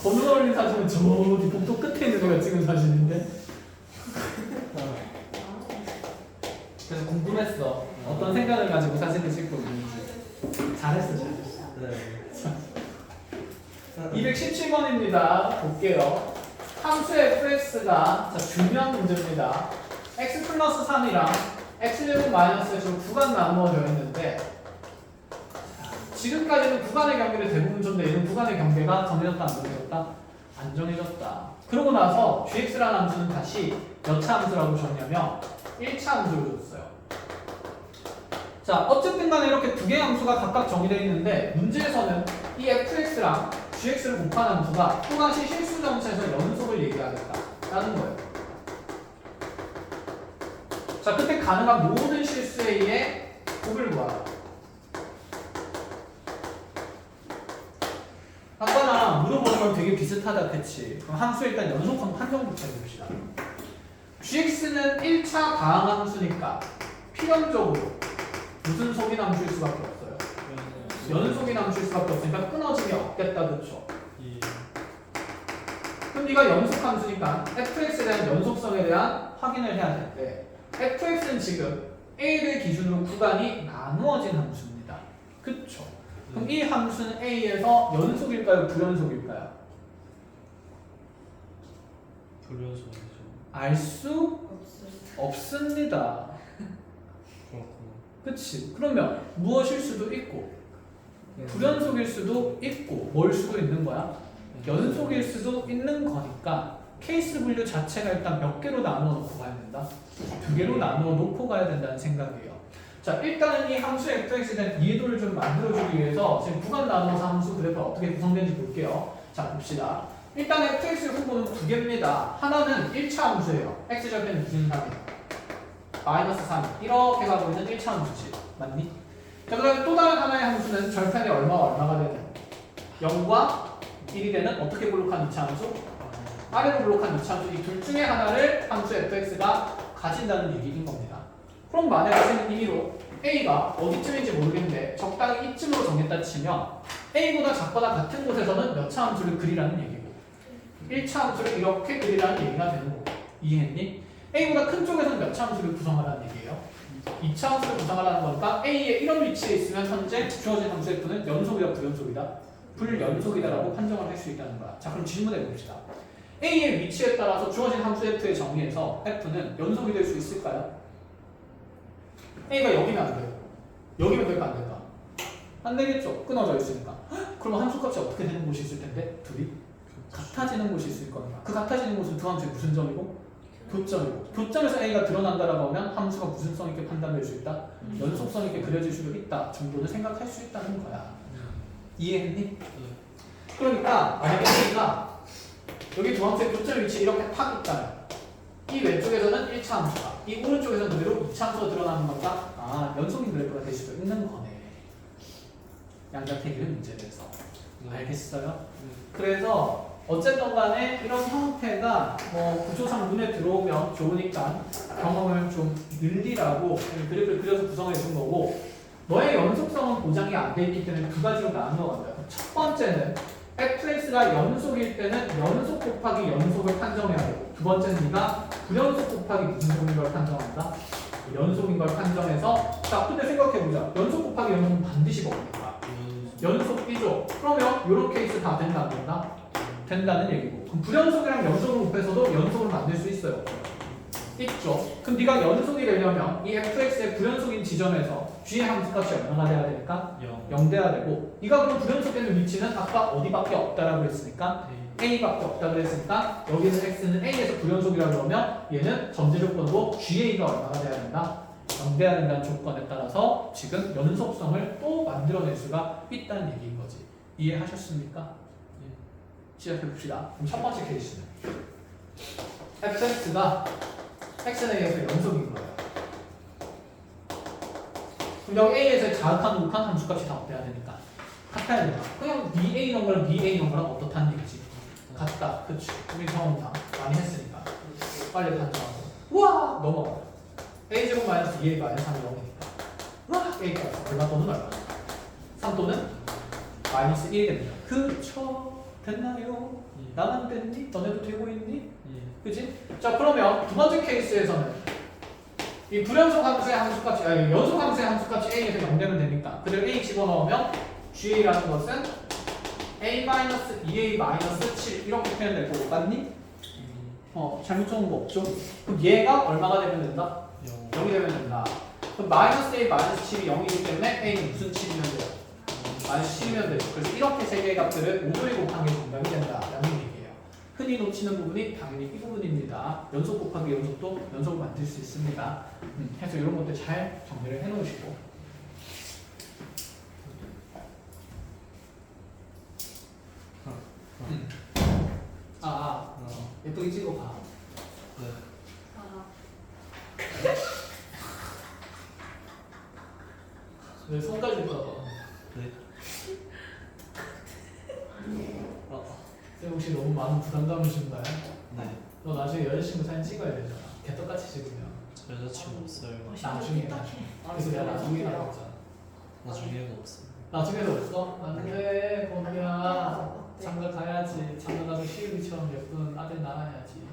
건우가 올린 사진은 저 어디 복도 끝에 있는 애가 찍은 사진인데 그래서 궁금했어. 어떤 생각을 가지고 사진을 찍고 있는지. 잘했어. 217번입니다. 볼게요. 함수 fx가 중요한 문제입니다. x 플러스 3이랑 x제곱 마이너스 x로 구간 나누어져 있는데 지금까지는 구간의 경계를 대부분 줬는데 이런 구간의 경계가 정해졌다 안 정해졌다? 안 정해졌다. 그러고 나서 gx라는 함수는 다시 몇 차 함수라고 줬냐면 1차 함수를 줬어요. 자, 어쨌든 간에 이렇게 두 개의 함수가 각각 정의되어 있는데 문제에서는 이 fx랑 gx를 곱한 함수가 또다시 실수 점차에서 연속을 얘기하겠다라는 거예요. 자, 그때 가능한 모든 실수에 의해 곱을 구하라. 아까랑 물어보는 건 되게 비슷하다, 그치? 그럼 함수 일단 연속성 판정부터 해봅시다. gx는 1차 가항 함수니까 필연적으로 무슨 속인 함수일 수밖에 없어요. 연속인 함수일 수밖에 없으니까 끊어짐이 없겠다, 그쵸? 그럼 네가 연속 함수니까 fx에 대한 연속성에 대한 확인을 해야 되는데 fx는 지금 a를 기준으로 구간이 나누어진 함수입니다. 그쵸? 그럼 이 함수는 a에서 연속일까요? 불연속일까요? 불연속이죠. 알 수 없습니다. 그렇구나. 그치? 그러면 무엇일 수도 있고 불연속일 수도 있고 뭘 수도 있는 거야? 연속일 수도 있는 거니까 케이스 분류 자체가 일단 몇 개로 나누어 놓고 가야 된다? 두 개로 나누어 놓고 가야 된다는 생각이에요. 자, 일단은 이 함수 fx에 대한 이해도를 좀 만들어주기 위해서 지금 구간 나누어서 함수 그래프가 어떻게 구성되는지 볼게요. 자, 봅시다. 일단 fx의 후보는 두 개입니다. 하나는 1차 함수예요. x절편은 무슨 3이에요? 마이너스 3 이렇게 가고 있는 1차 함수지. 맞니? 자, 그 다음에 또 다른 하나의 함수는 절편이 얼마가 되는 0과 1이 되는 어떻게 블록한 2차 함수? 아래로 블록한 2차 함수. 이 둘 중에 하나를 함수 fx가 가진다는 얘기인 겁니다. 그럼 만약에 선생님 임의로 a가 어디쯤인지 모르겠는데 적당히 이쯤으로 정했다 치면 a보다 작거나 같은 곳에서는 몇 차 함수를 그리라는 얘기고 1차 함수를 이렇게 그리라는 얘기가 되는 거고. 이해했니? a보다 큰 쪽에서는 몇 차 함수를 구성하라는 얘기예요? 2차 함수를 구성하라는 거니까 a의 이런 위치에 있으면 현재 주어진 함수 f는 연속이다 불연속이다? 불연속이다라고 판정을 할 수 있다는 거야. 자, 그럼 질문해 봅시다. a의 위치에 따라서 주어진 함수 f의 정의에서 f는 연속이 될 수 있을까요? a가 여기면 안 돼요. 여기면 될까 안 될까? 안 되겠죠. 끊어져 있으니까. 그러면 함수값이 어떻게 되는 곳이 있을 텐데? 둘이 같아지는 곳이 있을 겁니다. 그 같아지는 곳은 두 함수의 무슨 점이고? 교점이고. 교점에서 a가 드러난다라고 하면 함수가 무슨 성 있게 판단될 수 있다? 연속성 있게 그려질 수도 있다 정도는 생각할 수 있다는 거야. 이해했니? 그러니까 만약에 a가 여기 두 함수의 교점 위치 이렇게 탁 있다면 이 왼쪽에서는 1차 함수가 이 오른쪽에서는 그대로 2차 함수가 드러나는 거니까 연속인 그래프가 될 수도 있는 거네. 양자택일의 문제에 대해서. 알겠어요? 그래서 어쨌든 간에 이런 형태가 뭐 구조상 눈에 들어오면 좋으니까 경험을 좀 늘리라고 그래프를 그려서 구성해 준 거고, 너의 연속성은 보장이 안 돼 있기 때문에 두 가지로 나누어 간다. 첫 번째는 fx가 연속일 때는 연속 곱하기 연속을 판정해야 되고, 두 번째는 네가 불연속 곱하기 무슨 속인 걸 판정한다? 연속인 걸 판정해서, 자 근데 생각해보자. 연속 곱하기 연속은 반드시 뭡니까? 연속 B죠. 그러면 이런 케이스 다 된다 안 된다? 된다는 얘기고, 그럼 불연속이랑 연속을 곱해서도 연속을 만들 수 있어요. 있죠. 그럼 네가 연속이 되려면 이 fx의 불연속인 지점에서 g의 함수값이 얼마나 돼야 되니까? 0 돼야 되고, 네가 그럼 불연속되는 위치는 아까 어디밖에 없다라고 했으니까 a밖에 없다고 했으니까 여기는 x는 a에서 불연속이라고 그러면 얘는 전제 조건으로 ga가 얼마나 돼야 된다? 0 돼야 된다는 조건에 따라서 지금 연속성을 또 만들어낼 수가 있다는 얘기인 거지. 이해하셨습니까? 시작해봅시다. 그럼 첫 번째 케이스는 fx가 x에 의해서 연속인 거예요. 그럼 여기 a에서 자극한 우극한 함수값이 다 어때야 되니까? 같아야 되나? 그냥 ba 넘버랑 ba 넘버랑 어떻다는 얘기지? 같다. 그치. 우리 경험상 많이 했으니까 빨리 판정하고 우와! 넘어가. a제곱 마이너스 2a 마이너스 3이 0이니까 우와! a 값 얼마 또는 얼마? 3 또는 마이너스 1이 됩니다. 그쵸? 됐나요? 나만 됐니? 너네도 되고 있니? 그치? 자 그러면 두 번째 케이스에서는 이 불연속 함수의 함수값이 아니 연속 함수의 함수값이 a에서 0 되면 되니까 그대로 a 집어넣으면 ga라는 것은 a-2a-7 이렇게 표현될 거고 맞니? 잘못 적은 거 없죠? 그럼 얘가 얼마가 되면 된다? 0이 되면 된다. 그럼 마이너스 a 마이너스 7이 0이기 때문에 a는 무슨 7이면 돼요? 마이너스 7이면 돼요. 그래서 이렇게 세 개의 값들을 5도에 곱한 게 정답이 된다라는 얘기예요. 흔히 놓치는 부분이 당연히 이 부분입니다. 연속 곱하기 연속도 연속을 만들 수 있습니다. 해서 이런 것들 잘 정리를 해놓으시고. 예쁘게 찍어봐. 왜 손까지 봐봐. 쌤 혹시 너무 많은 부담감을 준다요? 너 나중에 여자친구 사진 찍어야 되잖아. 개떡같이 찍으면. 여자친구 없어요. 나중에. 그래서 내가 나중에 나왔잖아 나중에는 없어요. 나중에도 없어? 안돼 거기야. 장가 가야지. 장가 가서 시우이처럼 예쁜 아들 낳아야지.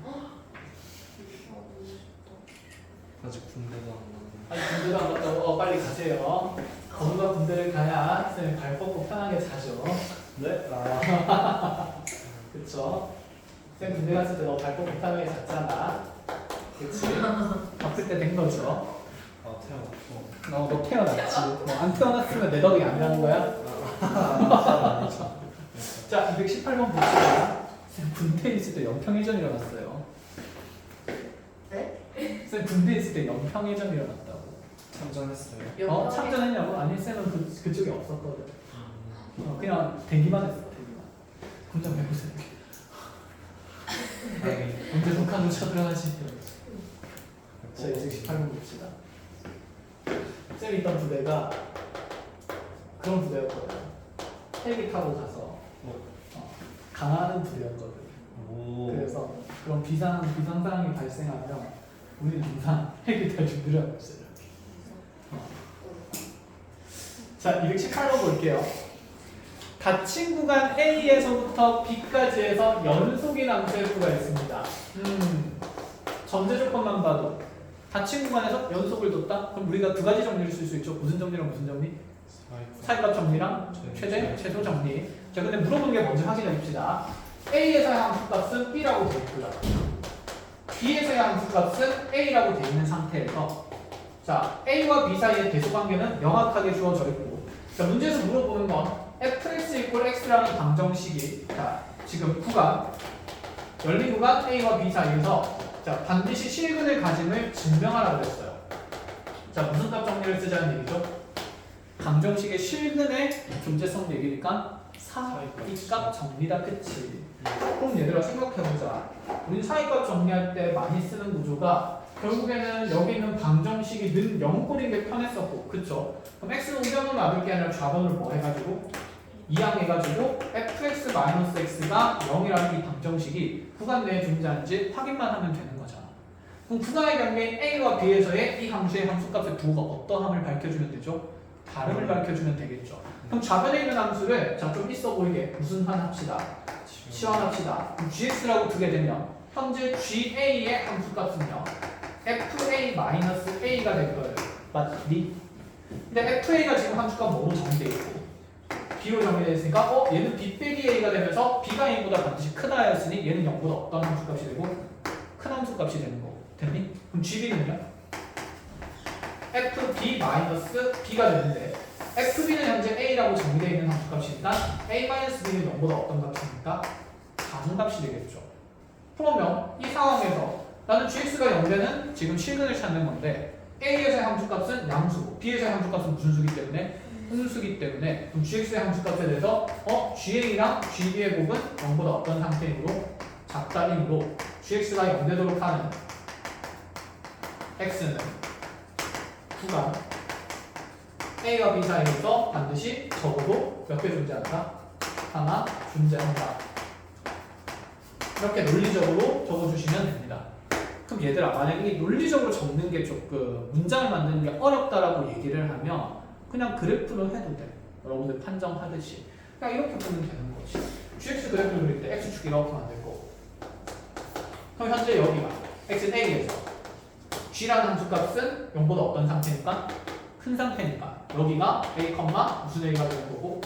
아직 군대도 안 갔는데. 아니 군대도 안 갔다고? 빨리 가세요. 거기가 군대를 가야 쌤 발 뻗고 편하게 자죠. 네? 그쵸? 쌤 군대 갔을 때 너 발 뻗고 편하게 잤잖아. 그치? 바쁠 때 된 거죠. 태어났고. 너 태어났지. 안 태어났으면 내 덕이 아니라는 거야? 자, 218번 봅시다. 쌤 군대에 있을 때 연평해전 일어났어요. 네? 쌤 군대에 있을 때 연평해전 일어났다고. 참전했어요. 참전했냐고? 아니 쌤은 그쪽에 없었거든. 그냥 대기만 했어. 대기만. 군대 왜 무슨 언제 북한으로 쳐들어가지? 자, 218번 봅시다. 쌤이 있던 부대가 그런 부대였거든. 헬기 타고 가서 강하는 부대였거든. 그래서 그런 비상 상황이 발생하면 우리는 항상 헬기 탈 준비를 하고 있어요. 자, 218번 볼게요. 닫힌 구간 A에서부터 B까지 해서 연속인 함수 F가 있습니다. 전제 조건만 봐도 닫힌 구간에서 연속을 뒀다? 그럼 우리가 두 가지 정리를 쓸 수 있죠. 무슨 정리랑 무슨 정리? 사이값 정리랑 최소 정리. 자, 근데 물어보는 게 뭔지 확인해 봅시다. A에서의 함수값은 B라고 되어 있고요. B에서의 함수값은 A라고 되어 있는 상태에서 자, A와 B 사이의 대소관계는 명확하게 주어져 있고, 자, 문제에서 물어보는 건 fx = x라는 방정식이 자, 지금 구간 열린 구간 A와 B 사이에서 자, 반드시 실근을 가짐을 증명하라고 했어요. 자, 무슨 값 정리를 쓰자는 얘기죠? 방정식의 실근의 존재성 얘기니까 사이값 정리다. 그치? 그럼 얘들아 생각해보자. 우리 사이값 정리할 때 많이 쓰는 구조가 결국에는 여기 있는 방정식이 는 0꼴인 게 편했었고, 그쵸? 그럼 x는 우변을 막을 게 아니라 좌변을 뭐 해가지고? 이항해가지고 fx-x가 0이라는 이 방정식이 구간 내에 존재하는지 확인만 하면 되는 거잖아. 그럼 구간의 경계인 a와 b에서의 이 함수의 함수값의 부호가 어떠함을 밝혀주면 되죠? 다름을 밝혀주면 되겠죠. 그럼 좌변에 있는 함수를 자 좀 있어 보이게 무슨 한 합시다. 치환합시다. 그럼 gx라고 두게 되면 현재 ga의 함수값은요 fa-a가 될 거예요. 맞니? 근데 fa가 지금 함수값 뭐로 정의되어 있고 b로 정의되어 있으니까 얘는 b 빼기 a가 되면서 b가 a보다 반드시 크다 하였으니 얘는 0보다 어떤 함수값이 되고 큰 함수값이 되는 거고 됐니? 그럼 gb는요? fb-b가 되는데 fb는 현재 a라고 정의되어 있는 함수값이니까 a-b는 0보다 어떤 값입니까? 가중값이 되겠죠. 그러면 이 상황에서 나는 gx가 0되는 지금 실근을 찾는 건데 a에서의 함수값은 양수고 b에서의 함수값은 무슨 수기 때문에? 음수기 때문에 그럼 gx의 함수값에 대해서 ga랑 gb의 곱은 0보다 어떤 상태이므로 작다이므로 gx가 0 되도록 하는 x는 구간 a와 b 사이에서 반드시 적어도 몇 개 존재한다? 하나 존재한다. 이렇게 논리적으로 적어주시면 됩니다. 그럼 얘들아 만약에 이 논리적으로 적는 게 조금 문장을 만드는 게 어렵다라고 얘기를 하면 그냥 그래프로 해도 돼. 여러분들 판정하듯이 그냥 이렇게 보면 되는 거지. gx 그래프를 그릴 때 x축 이렇게 만들 거고 그럼 현재 여기가 x는 a에서 g라는 함수값은 0보다 어떤 상태니까? 큰 상태니까 여기가 a, 무슨 a가 되는 거고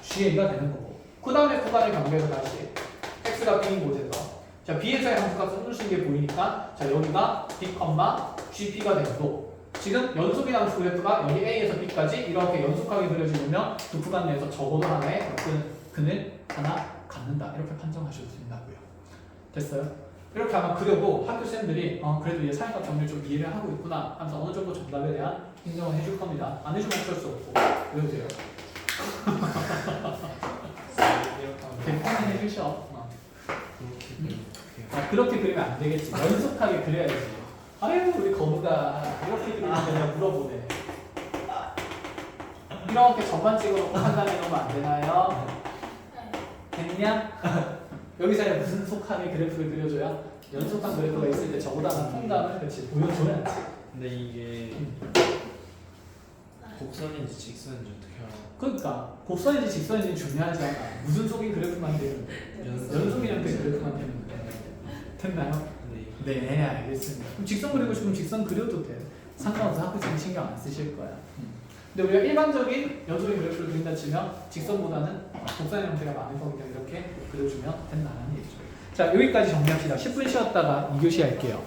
ga가 되는 거고 그 다음에 구간을 경계해서 다시 x가 b인 곳에서 자 b에서의 함수값은 음수인 게 보이니까 자 여기가 b, gp가 되고 지금 연속인 함수 그래프가 여기 a에서 b까지 이렇게 연속하게 그려지면 그 구간 내에서 적어도 하나의 어떤 근을 하나 갖는다 이렇게 판정하셔도 된다고요. 됐어요? 이렇게 아마 그려도 학교 쌤들이 그래도 얘 사용과 정리를 좀 이해를 하고 있구나 하면서 어느 정도 정답에 대한 인정을 해줄 겁니다. 안 해주면 어쩔 수 없고 그래도 돼요. 이렇게 확인해 주셔. 그렇게 그리면 안 되겠지. 연속하게 그려야지. 아유 우리 건우가 이렇게 그리면 되냐 물어보네. 이렇게 전반적으로 판단해 놓으면 안 되나요? 됐냐? 여기서 무슨 속함의 그래프를 그려줘야 연속한 그래프가 있을 때 저보다 난 통감을 그렇지 보여줘야지. 근데 이게 곡선인지 직선인지 어떻게 알아? 그러니까 곡선인지 직선인지 중요하지 않아. 무슨 속인 그래프만 되면 돼. 연속인 형태 그래프만 되면 돼. 됐나요? 네 알겠습니다. 그럼 직선 그리고 싶으면 직선 그려도 돼. 상관없어. 학교생이 신경 안 쓰실 거야. 근데 우리가 일반적인 연속인 그래프를 그린다 치면 직선보다는 곡선의 형태가 많은 거기 때문에 이렇게 그려주면 된다는 얘기죠. 자 여기까지 정리합시다. 10분 쉬었다가 2교시 할게요.